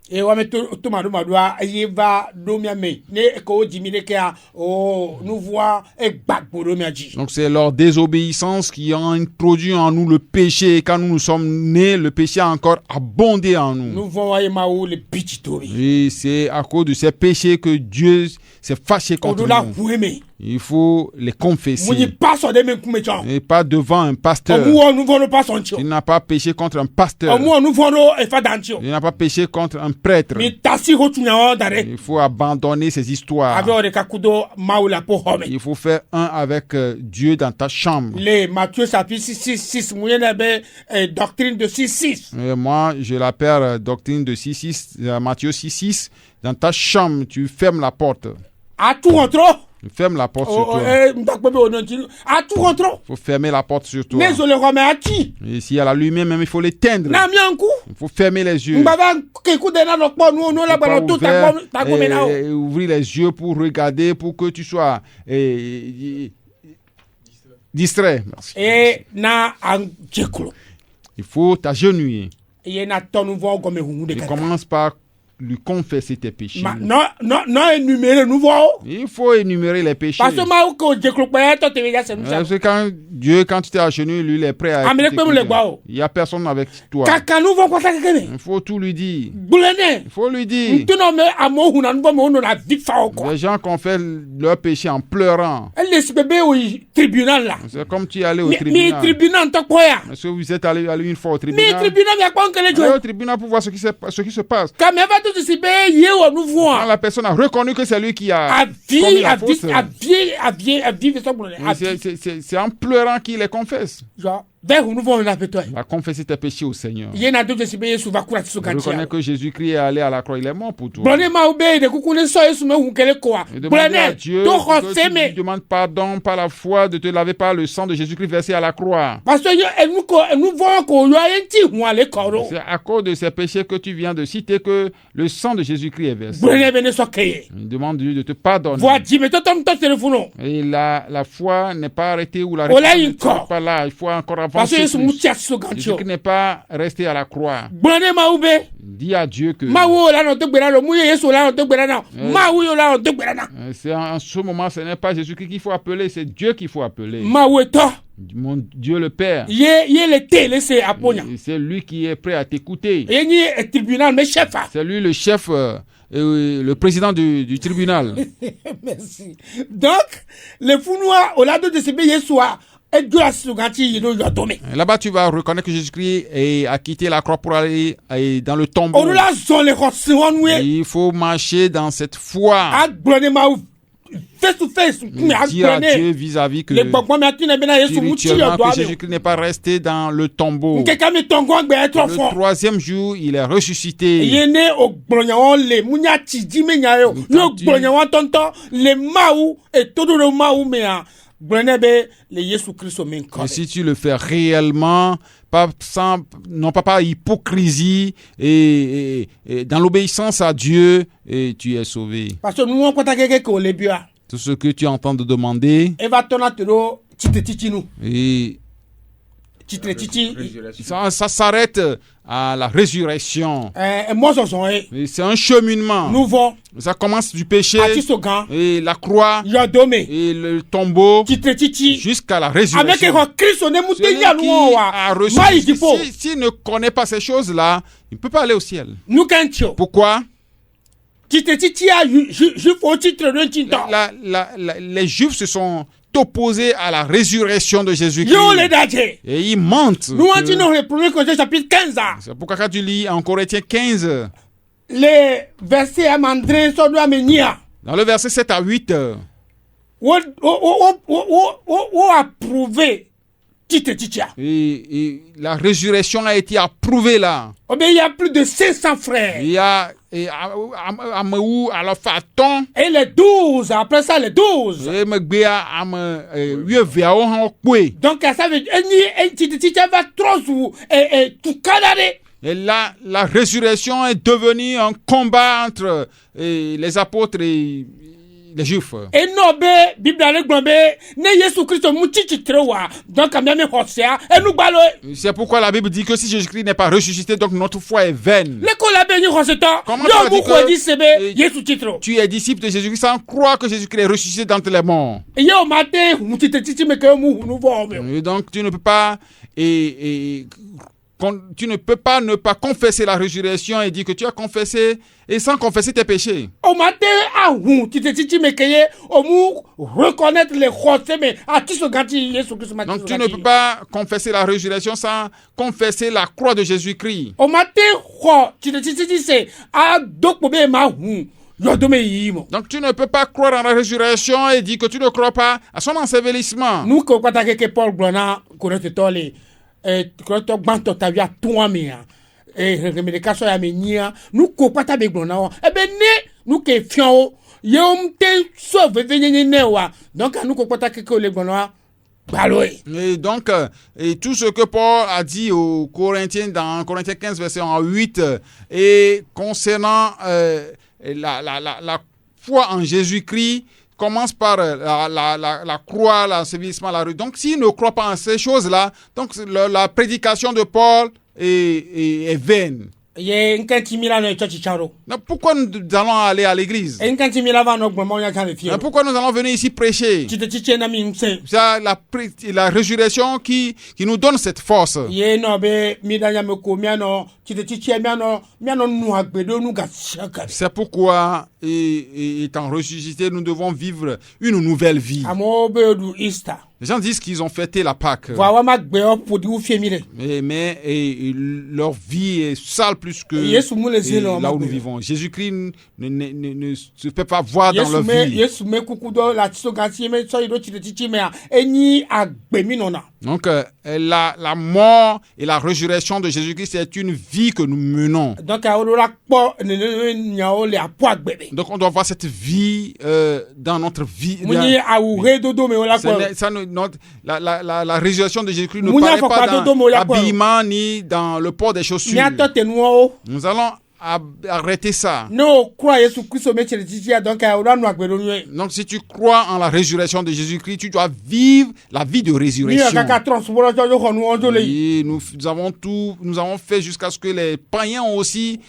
Et on met tout madoua yeva domiame ne ko jimile ke o nous voit et bac pour domiaji.
Donc c'est leur désobéissance qui a introduit en nous le péché. Et quand nous sommes nés, le péché a encore abondé en nous.
Nous voyons maou le pititobi.
Et c'est à cause de ces péchés que Dieu s'est fâché contre nous. Il faut les confesser. Et pas devant un pasteur. Tu n'as pas péché contre un pasteur. Tu n'as pas péché contre un prêtre. Il faut abandonner ces histoires. Il faut faire un avec Dieu dans ta chambre.
Matthieu chapitre 6, doctrine de 6.
Moi, je l'appelle doctrine de 6, Matthieu 6. Dans ta chambre, tu fermes la porte.
À tout rentre.
Tu fermes la porte sur toi.
À tout rentre.
Il faut fermer la porte sur toi.
Mais je le remets à qui?
Et s'il y a la lumière, même il faut l'éteindre. Il faut fermer les yeux. Et ouvrir les yeux pour regarder, pour que tu sois distrait. Merci. Il faut t'agenouiller.
Et commence
par lui confesser tes péchés.
Non énumérer nous voyons.
Il faut énumérer les péchés.
Parce que moi que je crois pas toi tu veux dire c'est
Parce que quand tu t'es agenouillé, lui il est prêt à il y a personne avec toi.
Quand nous voyons quoi ça que
Il faut tout lui dire.
Boulene.
Il faut lui dire.
Tu non mais à mon on nous la vie fa quoi.
Les gens confessent leurs péchés en pleurant.
Elle laisse bébé au tribunal là.
C'est comme tu es allé au tribunal.
Mais tribunal tant quoi.
Est-ce que vous êtes allé une fois au tribunal?
Mais tribunal il y a quoi que les
gens au tribunal pour voir ce qui se passe.
Quand même va tout se payer hier nous voit.
Quand la personne a reconnu que c'est lui qui a c'est en pleurant qu'il les confesse.
Genre vers nous voit on a fait toi.
Va confesser tes péchés au Seigneur.
Il y a d'autres se payer sous va courir sur
gantia. Reconnais que Jésus-Christ est allé à la croix, il est mort pour toi.
Bonnement obéir de coucouler ça sous me quel quoi.
Bonnement Dieu. Tu demandes pardon par la foi de te laver par le sang de Jésus-Christ versé à la croix.
Parce que nous voyons qu'on y a un petit ou aller corps.
C'est à cause de ces péchés que tu viens de citer que le sang de Jésus-Christ est versé. Il demande Dieu de te pardonner.
Vois dis mais ton téléphone.
Et la foi n'est pas arrêtée ou la n'est pas là, il faut encore avancer.
Parce que
Jésus-Christ n'est pas resté à la croix. Dis à Dieu que c'est en ce moment, ce n'est pas Jésus-Christ qu'il faut appeler, c'est Dieu qu'il faut appeler. Mon Dieu le Père. C'est lui qui est prêt à t'écouter. C'est lui le chef, le président du tribunal.
Merci. Donc, les fous noirs, au-delà de se payer soit.
Là-bas, tu vas reconnaître que Jésus-Christ a quitté la croix pour aller dans le tombeau. Il faut marcher dans cette foi.
Face to face,
dire à Dieu vis-à-vis que spirituellement que Jésus-Christ n'est pas resté dans le tombeau. Le troisième jour, il est ressuscité. Et si tu le fais réellement, non pas par hypocrisie et dans l'obéissance à Dieu, et tu es sauvé.
Parce que nous
tout ce que tu entends de demander, et ça s'arrête à la résurrection. C'est un cheminement. Ça commence du péché et la croix et le tombeau jusqu'à la résurrection. Celui qui a reçu, s'il ne connaît pas ces choses-là, il ne peut pas aller au ciel. Pourquoi? Les Juifs se sont opposés à la résurrection de Jésus-Christ. Et ils mentent. C'est pourquoi quand tu lis en Corinthiens 15,
les versets à Mandré sont
dans le verset 7 à 8,
approuvé.
Et la résurrection a été approuvée là.
Il y a plus de 500 frères.
Il y a et
les 12, après ça les 12. Donc ça veut dire va trop
et là, la résurrection est devenue un combat entre les apôtres et les Juifs. C'est pourquoi la Bible dit que si Jésus-Christ n'est pas ressuscité, donc notre foi est vaine. Comment tu es disciple de Jésus-Christ sans croire que Jésus-Christ est ressuscité d'entre les morts? Et donc tu ne peux pas tu ne peux pas ne pas confesser la résurrection et dire que tu as confessé et sans confesser tes péchés.
Donc
tu ne peux pas confesser la résurrection sans confesser la croix de Jésus-Christ. Donc tu ne peux pas croire en la résurrection et dire que tu ne crois pas à son ensevelissement. Et donc, et tout ce que Paul a dit aux Corinthiens dans Corinthiens 15 verset 8 et concernant la foi en Jésus-Christ commence par la croix, l'ensevelissement, la rue. Donc, s'il ne croit pas en ces choses-là, donc la prédication de Paul est vaine.
ye nkanti mila no church charo
Mais pourquoi nous allons aller à l'église?
nkanti mila va no gbon ya kan le fie
Mais pourquoi nous allons venir ici prêcher?
chiche na mi nse
C'est la résurrection qui nous donne cette force.
ye no be mi da me ko mi no chiche mi no nu agbedo nu ga shaka
C'est pourquoi, étant ressuscités, nous devons vivre une nouvelle vie.
amo be du Easter
Les gens disent qu'ils ont fêté la Pâque.
wa ma gbe o pour di u fie mi le
Mais leur vie est sale plus que
Yesu mu le zelo
là où nous vivons. Jésus-Christ ne se fait pas voir dans leur vie.
Yesu me kuku do la tiso ga si me so ido chiche me a eni agbe mi no na
Donc, la mort et la résurrection de Jésus-Christ, c'est une vie que nous menons.
donc a o la po ne nya o le apo agbebe
Donc, on doit voir cette vie dans notre vie.
muni a u redodo me o la po
La résurrection de Jésus-Christ ne
Mounia
paraît
faut
pas
pas dodo, mais il y a
dans
quoi?
l'habillement ni dans le port des chaussures.
mi ato tenu o
Nous allons arrêter ça.
no croit Yesu Christ me chere chiche donc a o la nu agbero nu
Donc, si tu crois en la résurrection de Jésus-Christ, tu dois vivre la vie de
mi
résurrection.
kaka transport jo honu o jo le
Et nous avons fait jusqu'à ce que les païens aussi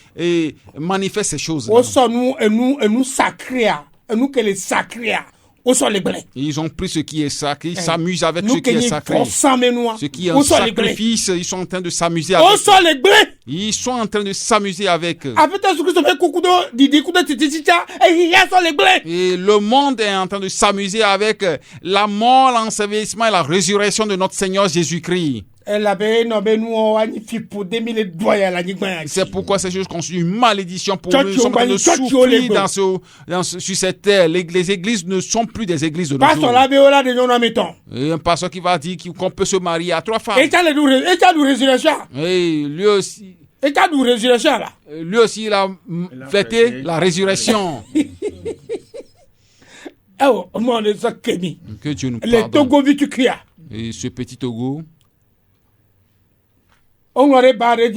manifestent ces choses.
o so nu enu sacré a enu que le sacré a o so le gbele
Ils ont pris ce qui est sacré, ils s'amusent avec ce
nu
qui
que
est
ni
sacré.
forçant me nu
Ce qui est
o
un
so le gbele
sacrifice, ils sont en train de s'amuser
o
avec.
so le gbele
Ils sont en train de s'amuser avec.
apeta Yesu Christ me kuku do didi kudo chiche e ya so le gbele
Et le monde est en train de s'amuser avec la mort, l'ensevelissement et la résurrection de notre Seigneur Jésus-Christ.
elle avait no be nu o ani fi pour 2000 doya la nyigba ya
C'est pourquoi ces choses constituent une malédiction pour
Church
nous. Nous sommes en train de
church
souffrir sur cette terre. Les églises ne sont plus des églises de nos
pastor
jours.
la be o la de no na meton
Et un pasteur qui va dire qu'on peut se marier à 3 femmes.
e ta du résurrection
Et lui aussi,
e ta du résurrection là
il a fêté la résurrection.
oh mon de ça kemi
Que Dieu nous
le
pardonne.
Togo vitukia
Et ce petit Togo,
on aurait barré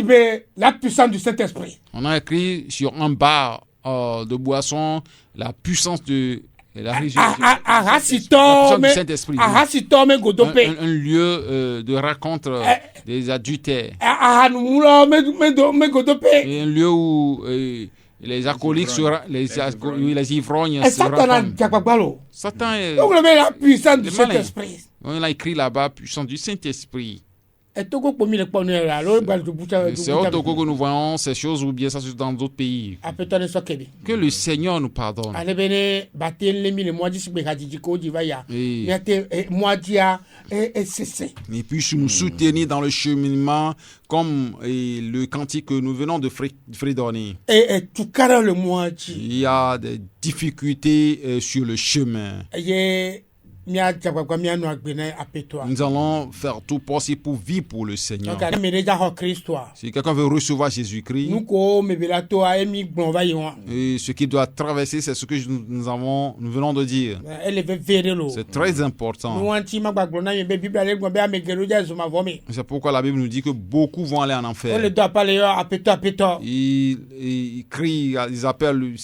la puissance du Saint-Esprit.
on a écrit sur un bar de boisson la puissance de la résurrection. La puissance du Saint-Esprit. Un lieu de rencontre des adultères. Et un lieu où les alcooliques, les ivrognes se rencontrent. Satan est...
La puissance du
Le malin.
Saint-Esprit.
On a écrit là-bas, puissance du Saint-Esprit. C'est au Togo que nous voyons ces choses ou bien ça c'est dans d'autres pays. Que le Seigneur nous pardonne. Et puisse nous soutenir dans le cheminement comme le cantique que nous venons de fredonner. Il y a des difficultés sur le chemin. Nous allons faire tout possible pour vivre pour le Seigneur. Si quelqu'un veut recevoir Jésus-Christ, et ce qu'il doit traverser, c'est ce que nous venons de dire. C'est très important. C'est pourquoi la Bible nous dit que beaucoup vont aller en enfer. Ils crient, ils appellent Jésus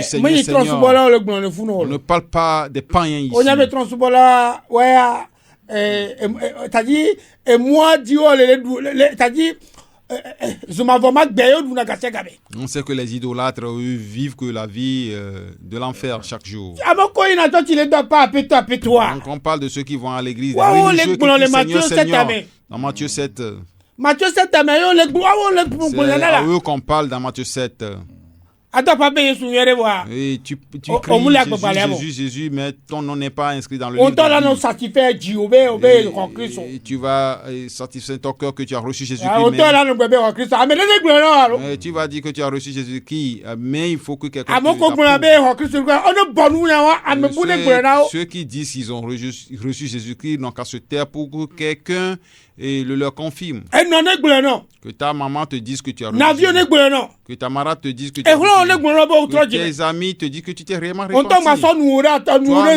Seigneur, Seigneur. On ne parle pas des païens ici. On sait que les idolâtres, eux, vivent que la vie de l'enfer chaque jour. Donc on parle de ceux qui vont à l'église, des religieux qui disent Seigneur, Seigneur. Dans Matthieu 7. C'est à eux qu'on parle dans Matthieu 7. Et tu cries Jésus, mais ton nom n'est pas inscrit dans le livre de vie. Et tu vas satisfaire ton cœur que tu as reçu Jésus-Christ. Et tu vas dire que tu as reçu Jésus-Christ, mais il faut que quelqu'un ceux qui disent qu'ils ont reçu Jésus-Christ n'ont qu'à se taire pour que quelqu'un le leur confirme. Que ta maman te dise que tu as reçu Jésus. Que ta marade te dise que tu as reçu Jésus. Que tes amis te disent que tu t'es réellement repenti. Toi-même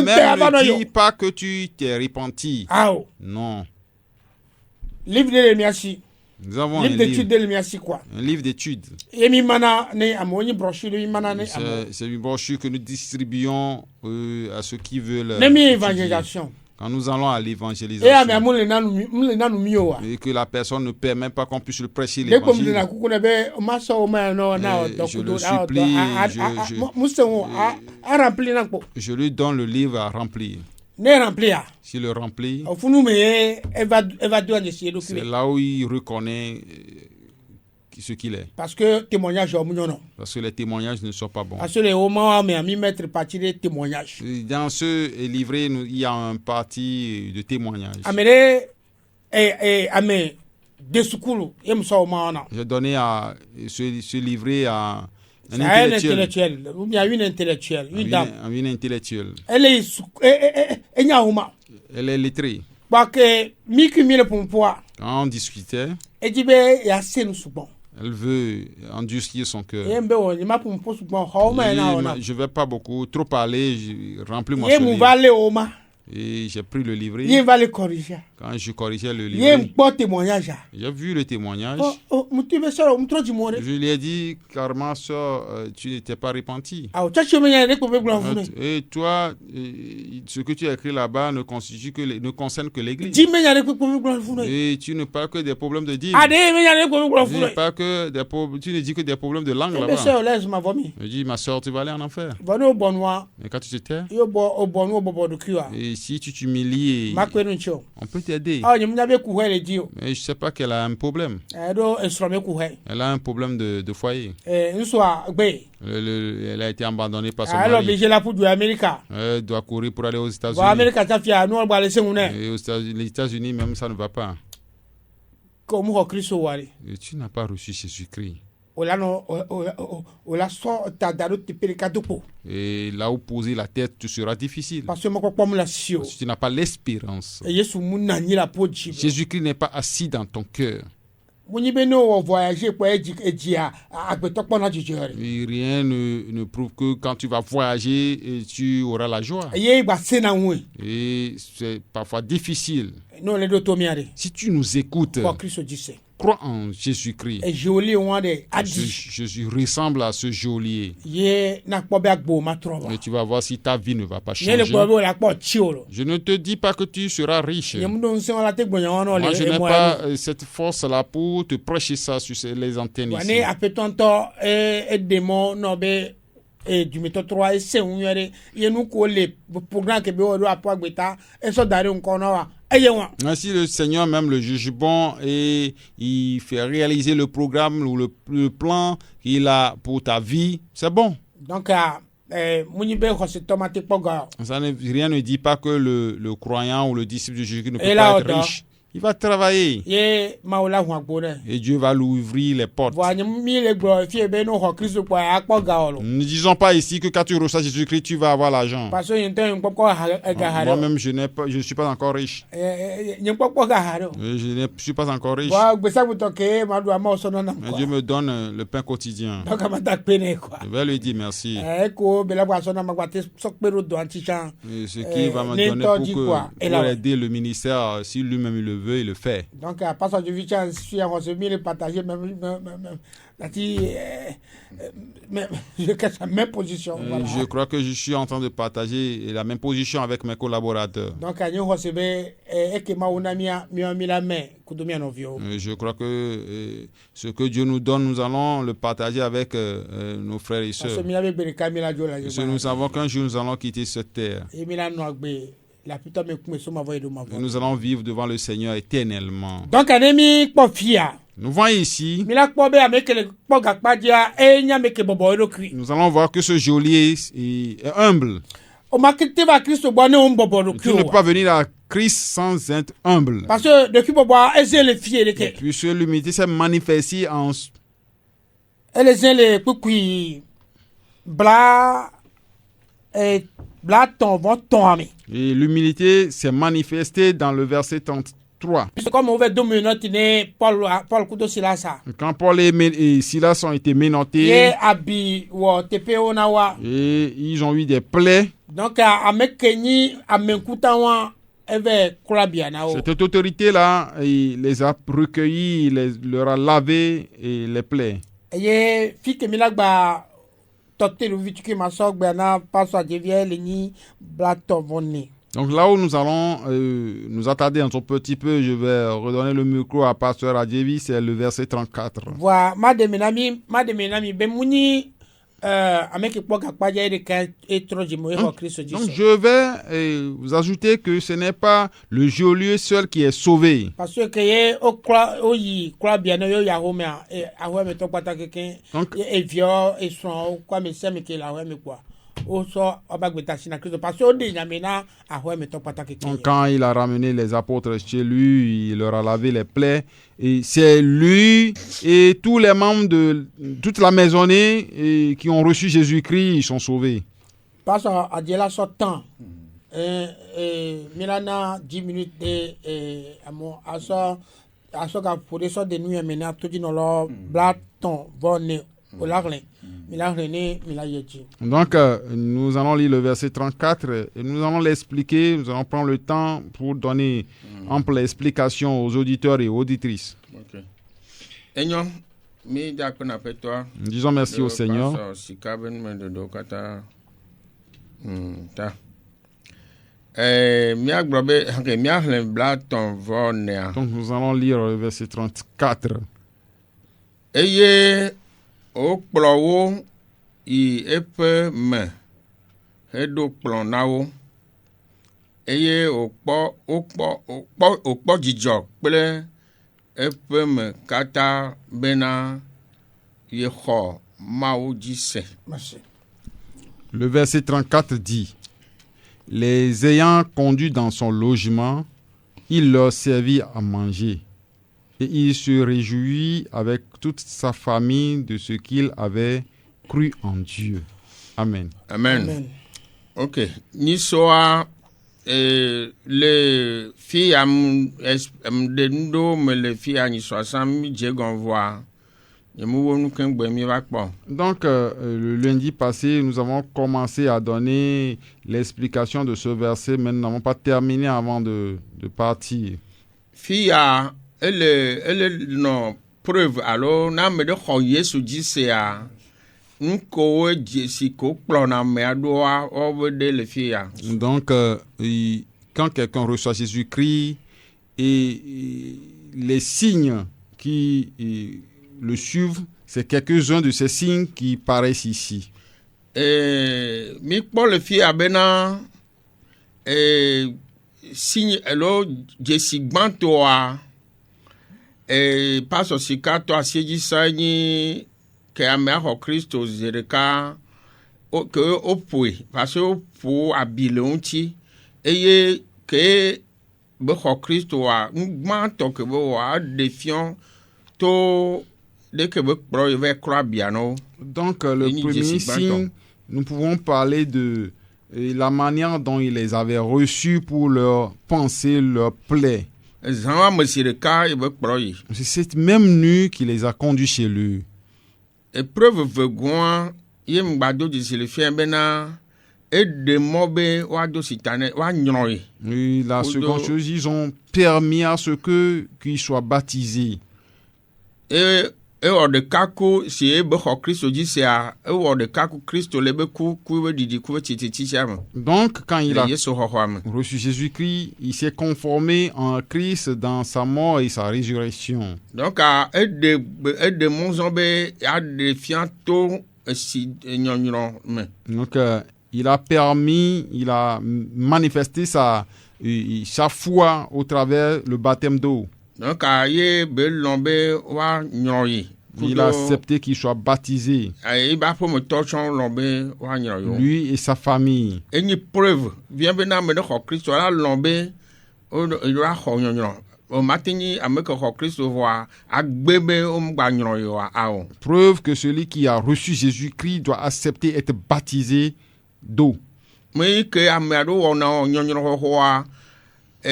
ne dis pas que tu t'es repenti. Non.
Livre de l'Émiachi.
Nous avons
livre d'études de l'Émiachi quoi.
Un livre d'études. C'est une brochure que nous distribuons à ceux qui veulent.
L'évangélisation.
Quand nous allons à
e
l'évangélisation
ame mule nanu mi o wa
et que la personne ne permet pas qu'on puisse le prêcher
de ko
l'évangile,
mdena ku ne be ma so ma no na o
je le supplie,
musengo a rempli na ko
je lui donne le livre à remplir.
ne rempli ya
S'il le remplit,
o funu me eva do ande si do
c'est
kile
là où il reconnaît ce qu'il est.
parce que témoignage o munyono
Parce que les témoignages ne sont pas bons.
parce que le o ma me ami mettre partie des témoignages
Et dans ce livret, il y a un parti de témoignages.
amere ame de sukulu em so ma na
J'ai donné à ce livret à un
un
intellectuel.
intellectuel ou bien une intellectuelle une dame
Une intellectuelle.
elle est enya huma
Elle est lettrée.
parce que mi ki mi le pompoa
Quand on discutait,
e jibe ya senu subon
elle veut endurcir son cœur.
yembe o ni ma pompo subon ho ma na ona
Je ne vais pas beaucoup trop parler, remplis-moi
ye
ce
mu
livre.
vale o ma
Et j'ai pris le livret.
ye vale corriger
Quand je corrigeais le
ye
livret,
mpo témoignage
j'ai vu le témoignage.
mutu be soro mutro ji more
Je lui ai dit, carrément, sœur, tu n'étais pas repenti.
aw chachi me ya ne ko be glan fune
Et toi, ce que tu as écrit là-bas ne concerne que l'église.
ji me ya ne ko be glan fune
Et tu ne parles que des problèmes de dîme.
ade me ya ne ko be glan fune
Tu ne dis que des problèmes de langue
be
là-bas.
soro laisse ma vomi
Je dis, ma soeur, tu vas aller en enfer.
bono bonwa
Mais quand tu te tais,
yo bo o bonu bo do kiwa
et si tu t'humilies,
ma ko nu cho
on peut t'aider.
aw nyum na be ku hele dio
Mais je sais pas qu'elle a un problème.
do esro ku he
Elle a un problème de foyer.
nso a gbe
Elle a été abandonnée par son
alors
mari.
be la pour du America
Elle doit courir pour aller aux États-Unis.
wa America ta fia no ba le sengune
Et les États-Unis, même ça ne va pas.
ko mu ho Kristo wari
Et tu n'as pas reçu Jésus-Christ.
o la so ta daru te perika dupo
Et là où poser la tête, tu seras difficile.
parce que moko pom la sio
Parce que tu n'as pas l'espérance.
e Yesu munna ni la poji
Jésus-Christ n'est pas assis dans ton cœur.
munyi be no o voyager po eji a agbeto na jijore
Et rien ne prouve que quand tu vas voyager, tu auras la joie.
ye gba sena nwe
Et c'est parfois difficile.
no le do to miare
Si tu nous écoutes,
ko Kristo dise
crois en Jésus-Christ.
e joli won de adi
Jésus ressemble à ce geôlier.
ye na po be agbo ma troba
Et tu vas voir si ta vie ne va pas
ye le
changer.
po be la po chiolo
Je ne te dis pas que tu seras riche.
ye mu don se la te gbonya wono
Moi, je
le
n'ai
mo
pas cette force-là pour te prêcher ça sur les antennes ici.
wani apetonto e demo no be du méthode 3 et c'est un ye nous ko le programme que be o do apo agbeta e so dare nko no wa eye won
Ainsi, le Seigneur même le juge bon et il fait réaliser le programme ou le plan qu'il a pour ta vie. C'est bon.
donc munyi be ko se tomate poga
Rien ne dit pas que le croyant ou le disciple de Jésus ne peut
Et là,
pas être riche. Il va travailler
ye maola hu agbore
et Dieu va lui ouvrir les portes.
voanye mi le gbo fie be no ho Kristo po apoga olo
Ne disons pas ici que quand tu reçois Jésus-Christ, tu vas avoir l'argent.
parce que yento nkpoko ga haro
Moi-même, je ne suis pas encore riche.
nkpoko ga haro
Je ne suis pas encore riche.
wa gbesa buto ke ma do ma so no na
Mais Dieu me donne le pain quotidien.
donc ma ta pene quoi
Je vais lui dire merci.
ko be la kwa so na ma kwate so pero do antichan
Et ce qu'il va me donner pour aider le ministère, si lui-même il le veut, il le fait.
donc à part ça je vis suis on se mis le partager même la ti mais je casse la même position voilà.
Je crois que je suis en train de partager la même position avec mes collaborateurs.
donc à nous recevoir et que ma una mi la main kudomia novio
Je crois que ce que Dieu nous donne, nous allons le partager avec nos frères et sœurs. Parce que nous savons qu'un jour nous allons quitter cette terre.
Et
nous allons vivre devant le Seigneur éternellement.
Donc,
nous voyons ici, nous allons voir que ce geôlier est humble. Tu ne peux pas venir à Christ sans être humble.
Parce que
puisque l'humilité s'est manifestée en et l'humilité s'est manifestée dans le verset 33. Quand Paul et Silas ont été menottés et ils ont eu des plaies, cette autorité-là les a recueillis, leur a lavé et les plaies. Donc là où nous allons nous attarder un tout petit peu, je vais redonner le micro à Pasteur Adjevi, c'est le verset 34.
Voilà, madame Nami, Bemouni, avec le poids et trop de Christ.
Donc je vais vous ajouter que ce n'est pas le geôlier seul qui est sauvé.
Parce que y a quoi bien yo ya home a ouais me to pata quelqu'un et vieux et son quoi me c'est mais que la ouais me quoi. Donc,
quand il a ramené les apôtres chez lui, il leur a lavé les plaies. Et c'est lui et tous les membres de toute la maisonnée qui ont reçu Jésus-Christ, ils sont sauvés.
Parce qu'à Dieu là sortant, Milana 10 minutes de à ça pour des sortes de nuit maintenant tout dit dans leur blaton bonne au larlin.
Donc, nous allons lire le verset 34 et nous allons l'expliquer. Nous allons prendre le temps pour donner ample explication aux auditeurs et aux auditrices.
Okay.
Disons merci au Seigneur. Donc, nous allons lire le verset 34.
O kplɔwo yi eƒe me heɖo kplɔ na wo eye wòkpɔ dzidzɔ kple eƒe me katã bena yexɔ Mawu dzi se.
Le verset 34 dit: les ayant conduits dans son logement, il leur servit à manger. Et il se réjouit avec toute sa famille de ce qu'il avait cru en Dieu. Amen.
Amen. Ok. Nisoa le filles de nous mais les filles à Nisoa sam djegon voir.
Donc, le lundi passé, nous avons commencé à donner l'explication de ce verset, mais nous n'avons pas terminé avant de partir.
Fille elle est non preuve alors na me de xɔ Yesu dzi sea nko djesi ko kplɔna me aɖoa o de le fia.
Donc quand quelqu'un reçoit Jésus-Christ et les signes qui le suivent, c'est quelques-uns de ces signes qui paraissent ici.
Mi kpɔ le fia bena signe elo djesi gbãtɔa Pastor Sika to asieji sanyi ke ameaxɔ Kristo zi ɖeka ke oƒoe parce que oƒo abi le ŋuti eye ke be xɔ Kristoa ŋgbãtɔ ke be wòaɖe fiɔ to ɖeke be kplɔ yi va klɔ abia na wo.
Donc le premier signe, nous pouvons parler de la manière dont il les avait reçus pour leur pensée, leur plaie. C'est cette même nuit qui les a conduits chez lui.
Et preuve vegoin, et la
seconde chose, ils ont permis à ce qu'ils soient baptisés.
Donc
quand il a reçu Jésus-Christ, il s'est conformé en Christ dans sa mort et sa résurrection.
Donc
il a permis, il a manifesté sa foi au travers le baptême d'eau.
Donc,
il a accepté qu'il soit baptisé. Lui et sa famille. Preuve que celui qui a reçu Jésus-Christ doit accepter être baptisé d'eau.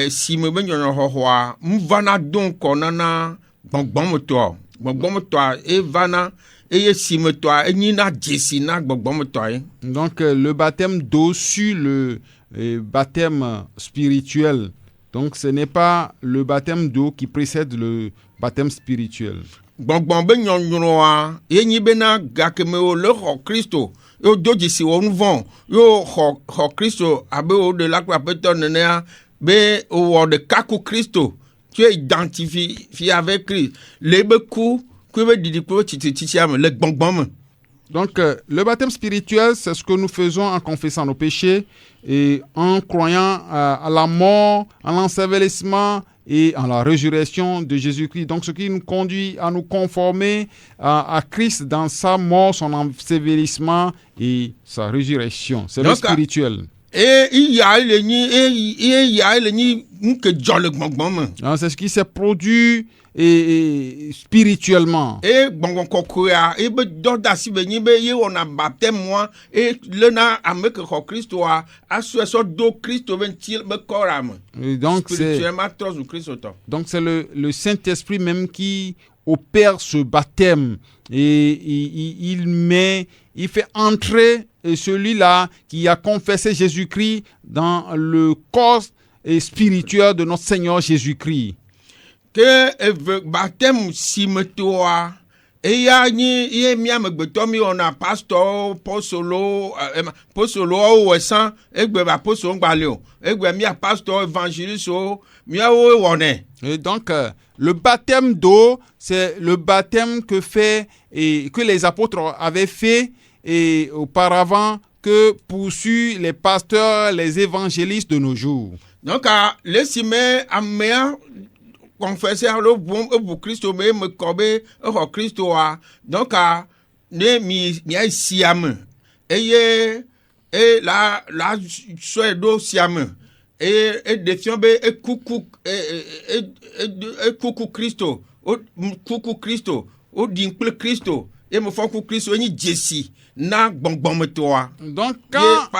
Si me ben yon hohoa mvana don konana gbogbomto evana eye si me toi enyina jesina gbogbomto.
Donc le baptême d'eau sur le baptême spirituel Donc ce n'est pas le baptême d'eau qui précède le baptême spirituel.
gbɔngbɔn be nyɔnyɔa ye nyi bena gakeme wo le xɔ Kristo yo do dzisi wɔ nu vɔ yo xɔ Kristo abe wo de la kple aƒetɔ nenea be wɔ ɖeka ku Kristo tu identifie avec Christ le be ku ku be didi ku tsitsia me le gbɔngbɔn me.
Donc le baptême spirituel, c'est ce que nous faisons en confessant nos péchés et en croyant à la mort, à l'ensevelissement et en la résurrection de Jésus-Christ. Donc ce qui nous conduit à nous conformer à Christ dans sa mort, son ensevelissement et sa résurrection. C'est le spirituel.
C'est
C'est ce qui s'est produit et spirituellement. Et donc c'est le Saint-Esprit même qui opère ce baptême et il fait entrer celui-là qui a confessé Jésus-Christ dans le corps spirituel de notre Seigneur Jésus-Christ.
Que baptême simetoa eya nyi ye miame gbeto mi ona pastor apostolo wesan egbe apostolo ngbaleo egbe mi pastor évangéliste mi o wone.
Et donc le baptême d'eau, c'est le baptême que les apôtres avaient fait et auparavant que poursuivent les pasteurs, les évangélistes de nos jours.
Donc laissez-moi amea confesser le bon pour Christo me kobe Christo a donc ne mi siam et la soit do siam et défiant be coucou Christo o dimple Christo et me font coucou Christo ni Jesse na bonbon toi.
Donc quand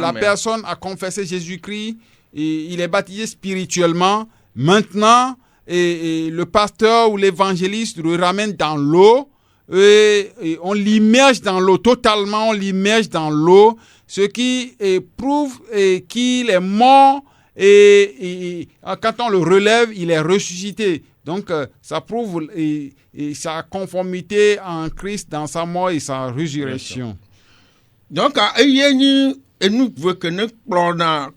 la personne a confessé Jésus-Christ, il est baptisé spirituellement. Maintenant, le pasteur ou l'évangéliste le ramène dans l'eau et on l'immerge dans l'eau, totalement on l'immerge dans l'eau, ce qui prouve qu'il est mort et quand on le relève, il est ressuscité. Donc, ça prouve sa conformité en Christ dans sa mort et sa résurrection.
Donc, et nous voulons que nous plona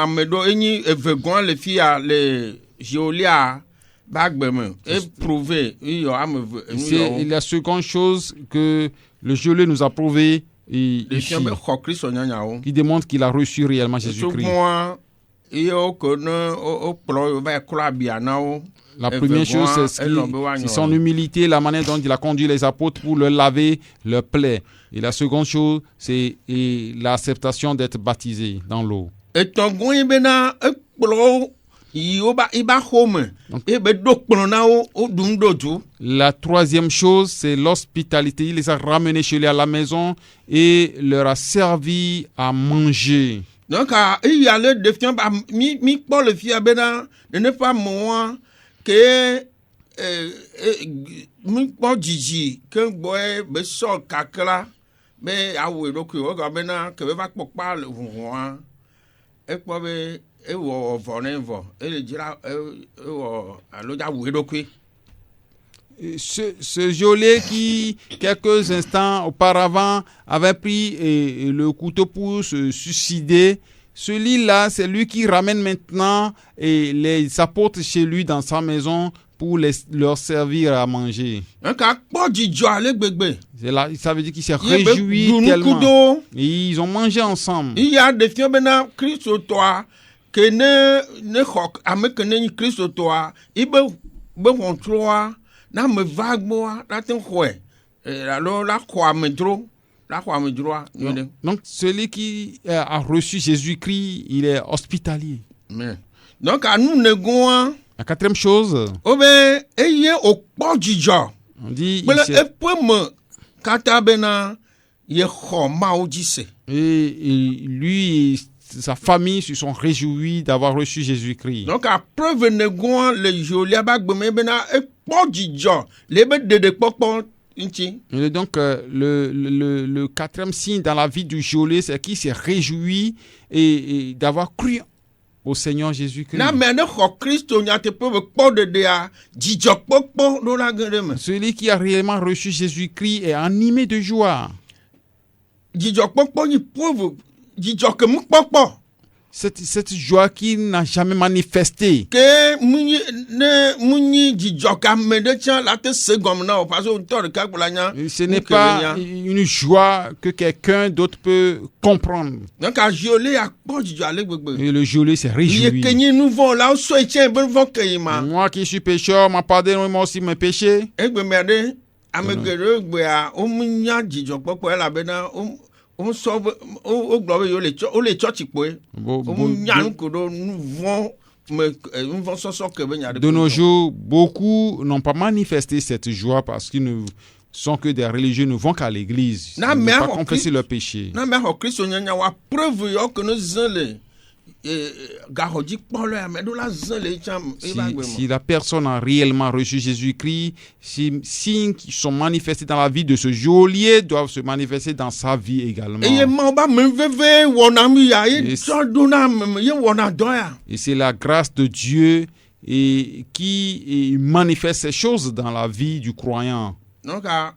medo eni vegon le fia le Jolia bagbeme et prouver
c'est la seconde chose que le Jolie nous a prouvé ici, qui démontre qu'il a reçu réellement Jésus-Christ. La première chose, c'est son humilité, la manière dont il a conduit les apôtres pour leur laver leurs plaies. Et la seconde chose, c'est l'acceptation d'être baptisé dans l'eau. La troisième chose, c'est l'hospitalité. Il les a ramenés chez lui à la maison et leur a servi à manger.
Donc, il y a le défiant, mi pour le fier, de ne pas moi que mi pour Gigi, que boy, be so kakla, mais à où est le cul, que va pas le voir, et quoi, et ou vonevo, et le dira, à l'autre où est le cul.
Ce geôlier qui, quelques instants auparavant, avait pris le couteau pour se suicider, celui-là, c'est lui qui ramène maintenant les apôtres chez lui dans sa maison pour leur servir à manger. Ça veut dire qu'il s'est réjoui tellement. Et ils ont mangé ensemble.
Il y a des filles maintenant, Christ au toit, que ne rock, avec ne Christ au toit, il be trois. Na me vague moi la ten ouais alors la croix me droit
donc celui qui a reçu Jésus-Christ, il est hospitalier.
Donc à nous négons
la quatrième chose,
on
dit et lui sa famille se sont réjouis d'avoir reçu Jésus-Christ.
Donc à preuve négons le jolia bag bena e podjo le be de popo
Et donc, le quatrième signe dans la vie du geôlier, c'est qu'il s'est réjoui et d'avoir cru au Seigneur Jésus-Christ. Celui qui a réellement reçu Jésus-Christ est animé de joie. Cette joie qu'il n'a jamais manifestée. Ce n'est pas une joie que quelqu'un d'autre peut comprendre. Et le geôlier s'est réjoui. Moi qui suis pécheur, m'a pardonné moi aussi mes péchés. De nos jours, beaucoup n'ont pas manifesté cette joie parce qu'ils ne sont que des religieux, ne vont qu'à l'église. Ils n'ont pas confessé leurs péchés. Si la personne a réellement reçu Jésus-Christ, ces signes qui sont manifestés dans la vie de ce geôlier doivent se manifester dans sa vie également. Et c'est la grâce de Dieu qui manifeste ces choses dans la vie du croyant. Quand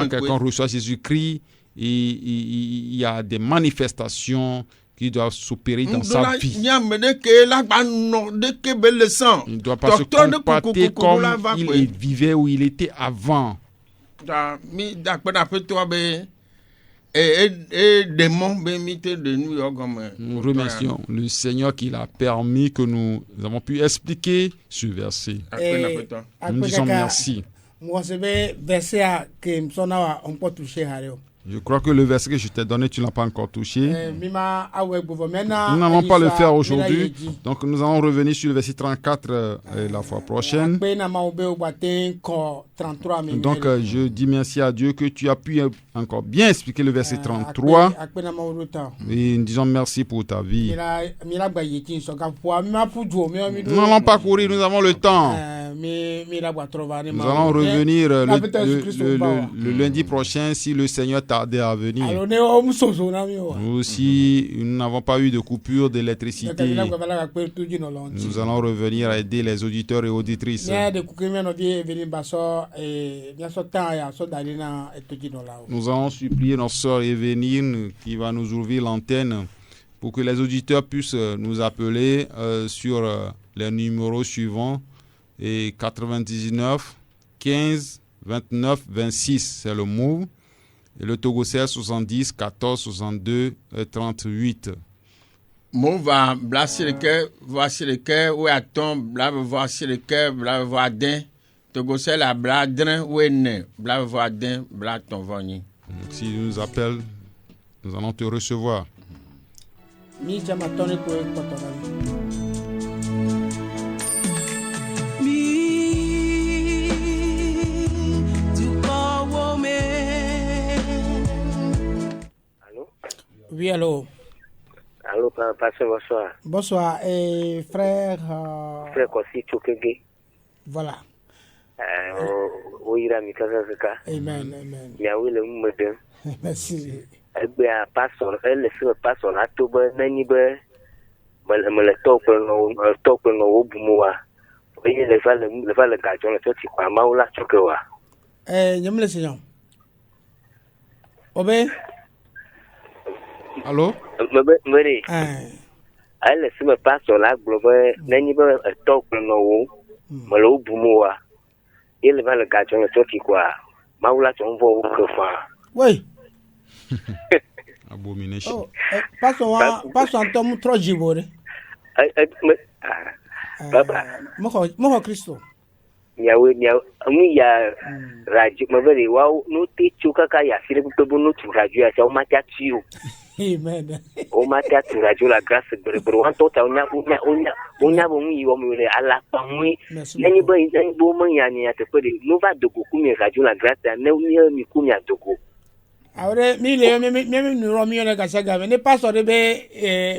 quelqu'un reçoit Jésus-Christ, il y a des manifestations qui doivent s'opérer dans sa vie. Il ne doit pas se comporter comme il vivait ou il était avant. Nous remercions le Seigneur qui l'a permis que nous avons pu expliquer ce verset. Nous disons merci. Je crois que le verset que je t'ai donné, tu ne l'as pas encore touché. Nous n'allons pas le faire aujourd'hui. Donc nous allons revenir sur le verset 34 la fois prochaine. Donc je dis merci à Dieu que tu as pu encore bien expliquer le verset 33. Et nous disons merci pour ta vie. Nous n'allons pas courir, nous avons le temps. Nous allons revenir le lundi prochain si le Seigneur tardait à venir. Nous aussi, nous n'avons pas eu de coupure d'électricité. Nous allons revenir à aider les auditeurs et auditrices. Nous allons supplier notre sœur Evelyne qui va nous ouvrir l'antenne pour que les auditeurs puissent nous appeler sur les numéros suivants. Et 99 15 29 26, c'est le mot. Et le Togo c'est 70 14 62 38.
Mon va blasser le cœur, voici le cœur, où attend, blave voici le cœur, blave voisin. Togo c'est la bladrin, où est né, blave voisin, blave ton voni.
Si tu nous appelles, nous allons te recevoir.
Oui, allô.
Allô, pasteur, bonsoir.
Bonsoir, frère.
Frère Kossi Chokege.
Voilà.
Oira Mikazazaka.
Amen, amen.
Yahweh Mumede.
Merci.
Egbe a pastor, elle se pastor la toba nani be me le top no obumuwa. Oye le va le gajon le toti kwa maula chokewa.
Nyam le Seigneur. Obe.
Allô?
Mbere. Elle se me pastor la globe nani be top no wo me le obumuwa. Il va le gajon le toti kwa maula chonvo ukfa.
Oui.
Abomination.
Oh, pastor Antom Trojibore.
Papa.
Moho Christo.
Nyawe ya raji mabere wa no te chuka ka ya sire bubu no tu raji ya o mata tiu.
Amen.
O mata tu raji la grâce bere wan to ta onya bo mi wo mi le ala pa mi. Nani bo man ya ni ate pede no va dogo ku mi raji la grâce na mi ku mi adogo.
Ahora mire mi romi le ka saga ne pastor be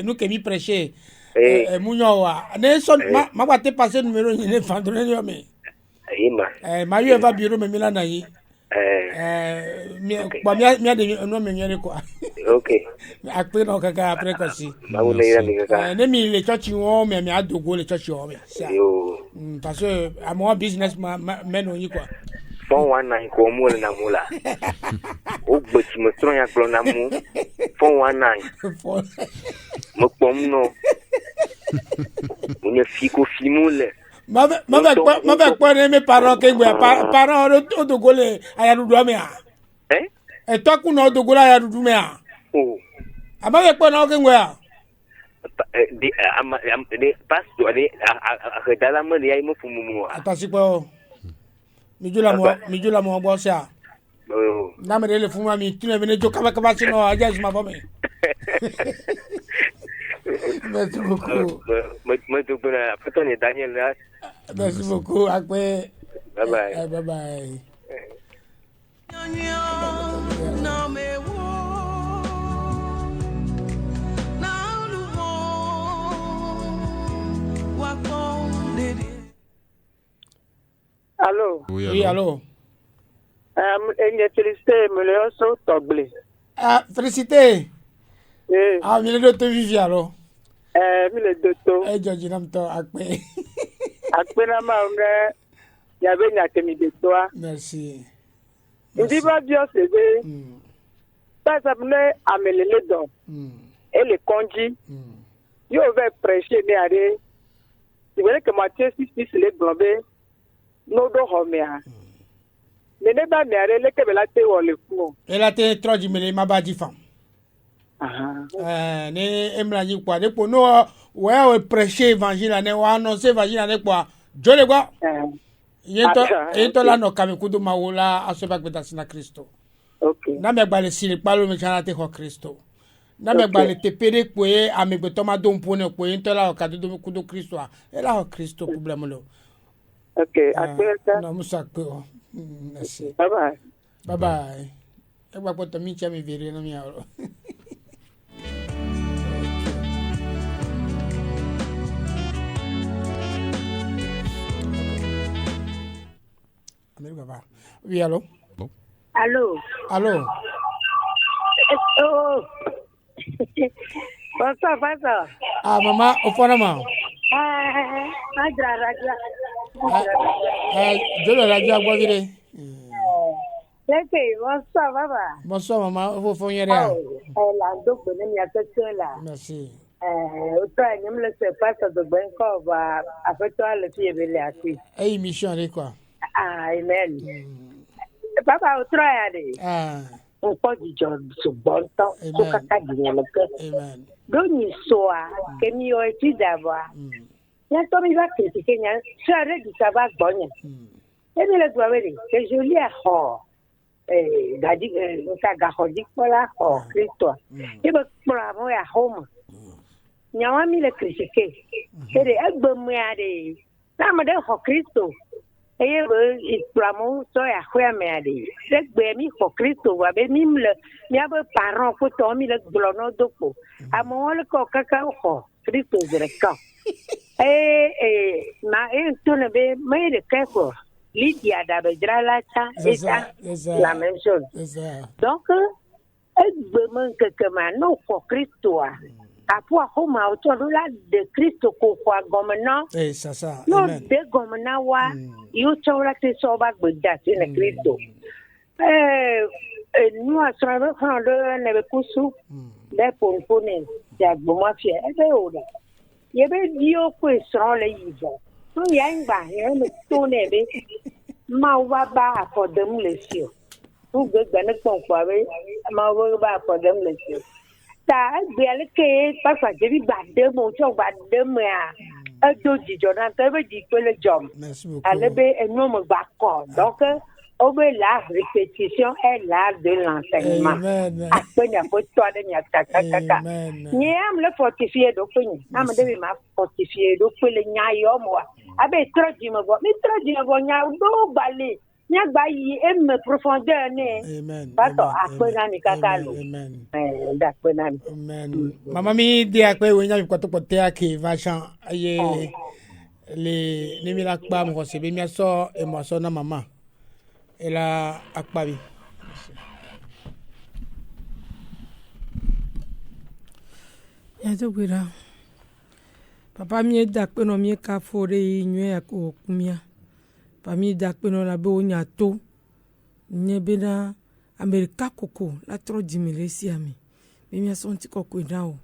nous que mi prêcher munyo wa ne son ma va te passer numéro ni ne fandre yo me
Ima.
Mario eva biro me mila na yi. Ba mi ade no me nyere ko.
Okay.
Akpe no kaka apre kosi.
Ba wo ne ira mi kaka.
Ne mi le church wo me adogo le church wo me.
Yo.
Parce que à mon business men on yi quoi.
419 ko mo le na mo la. O gbo ti mo tron ya klo na mo. 419. Mo pom no. Mo ne fiko fimule.
Ma be kwa ne me parents ke gbe parents odogo le ayadudu me a. E to ku no odogo le ayadudu me a.
Oh.
Ama be kwa no ke gbe a.
De pastor de a dala mo de ay mo fumu mo.
Atasi po. Mi jula mo bo sia. Na me le fumu mi tune bene jo kaba sino aja ma bo me. Merci beaucoup.
Moi tout pour la photo de Daniel là.
Merci beaucoup. Après.
Bye bye.
Bye bye.
Allô?
Oui, allô?
Félicité, me le so toglé.
Ah, félicité.
Eh.
Ah, mi le docteur Vivi alors.
Mi le docteur.
Georgie nam to akpe.
Akpe na ma on ya be nya kemi de toi.
Merci.
Ndi ba bio sebe. Ça s'appelle amelele don. Et le conji. Yo vais prêcher mais aller. Tu veux que Matthieu 6 le globé. No do homea. Mais ne ba me aller le que la te wo le fu.
Elle a été trop du mele ma ba di fam. Ne emla yi kwa de po no we prêcher évangile ne wa annoncer évangile ne kwa jole kwa yento la no kame kudu mawula asoba gbeta sina Kristo.
Okay.
Na me gbale sile palo me chana te ho Kristo. Na me gbale te pere kwe amegbe to ma don pone kwe yento la ka do kudu Kristo a e la ho Kristo problème lo.
Okay, akpeta.
No musa ko. Merci.
Bye bye.
Bye bye. E gba poto mi cha mi vere no mi aro. Oui, allô?
Bon. Allô?
Allô?
Oh! Bonsoir, bonsoir.
Ah, maman, au fond, maman. Je le radio à boire.
Bonsoir, papa.
Bonsoir, maman. Vous faites
rien? La double de la question là.
Merci.
Autant, je me laisse pas de bon corps, après toi, le pied est là.
Et émission, c'est quoi?
Amen. Papa, autant, allez. On peut dire ce bon temps, tout caca le cœur.
Amen.
Donc, il soit que nous avons été d'avoir. Il y a un va critiquer, ça arrête de savoir bon. Et bien, le doigt, c'est joli à hors. Gadi, ça garde pour la hors, Christo. Et bien, pour la moi à home. Il y a un mille critiquer. C'est des albums, il y a des. Ça m'a dit, oh, Christo. Et il pramo so ya khoya meadi rek be mi ko Kristo wa be mim le mi aba parent ko to mi le glono dopo amol ko kaka ko Kristo zereka na tone be me de kako Lydia da be drala ta la même chose donc be man que ma no ko Kristo apua homa otola de Kristo ko kwa gomna
ça
no de gomna wa yo chola te soba gbedat in Kristo nous a travaillé prendre ne be kusu de ponpone ya goma fie ebe oda ye be dio question le yivo no yang ba ye me to ne be ma wa ba for them lesio tu gbe ne kon kwa be ma wa ba for them lesio ta biale ke papa jebi bade mo cho bade me a do jijo na te be di pe le jom ale be enu mo ba ko donc o be la répétition est l'art de l'enseignement après na po to de nya kaka ni am le fortifier do ko ni am de ma fortifier do ko le nya yo mo abe troji mo mi troji mo nya do bale nya gba yi em profondeur ne bato akpe na ni kaka lo da akpe na
amen mama mi di akpe we nya ko to pote ake vachan ye les nemila kpa mo se be mi so e mo so na mama et la akpabi
ya to gwira papa mi da pe no mi ka fore nwe ko kumia pa mi da pe no la be onya to nye be na amerika koko la tro dimilesi ami be mi so nti koko da o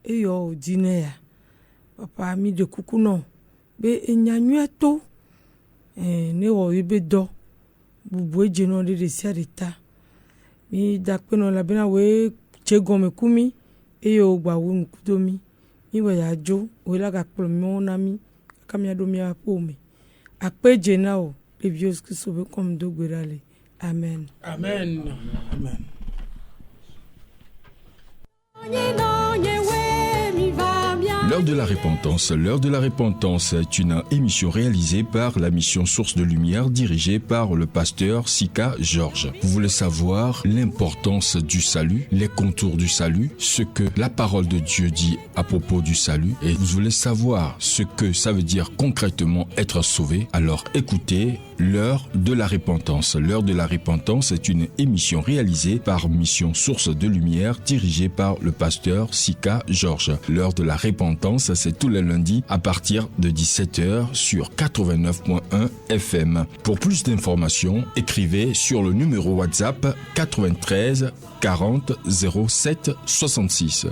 e yo dine ya papa mi de kuku no be enya nwe to ne wo be do bubu eje no de sia reta mi da pe no la be na we chegon me kumi e yo gba wo nkudomi mi wa ya jo o la ga plo mi ona mi ka mi ado mi apo mi apeje na o le vieux qui sauve comme do gberale amen
amen amen.
L'heure de la repentance. L'heure de la repentance est une émission réalisée par la mission Source de Lumière dirigée par le pasteur Sika Georges. Vous voulez savoir l'importance du salut, les contours du salut, ce que la parole de Dieu dit à propos du salut et vous voulez savoir ce que ça veut dire concrètement être sauvé, alors écoutez l'heure de la repentance. L'heure de la repentance est une émission réalisée par mission Source de Lumière dirigée par le pasteur Sika Georges. L'heure de la repentance, c'est tous les lundis à partir de 17h sur 89.1 FM. Pour plus d'informations, écrivez sur le numéro WhatsApp 93 40 07 66.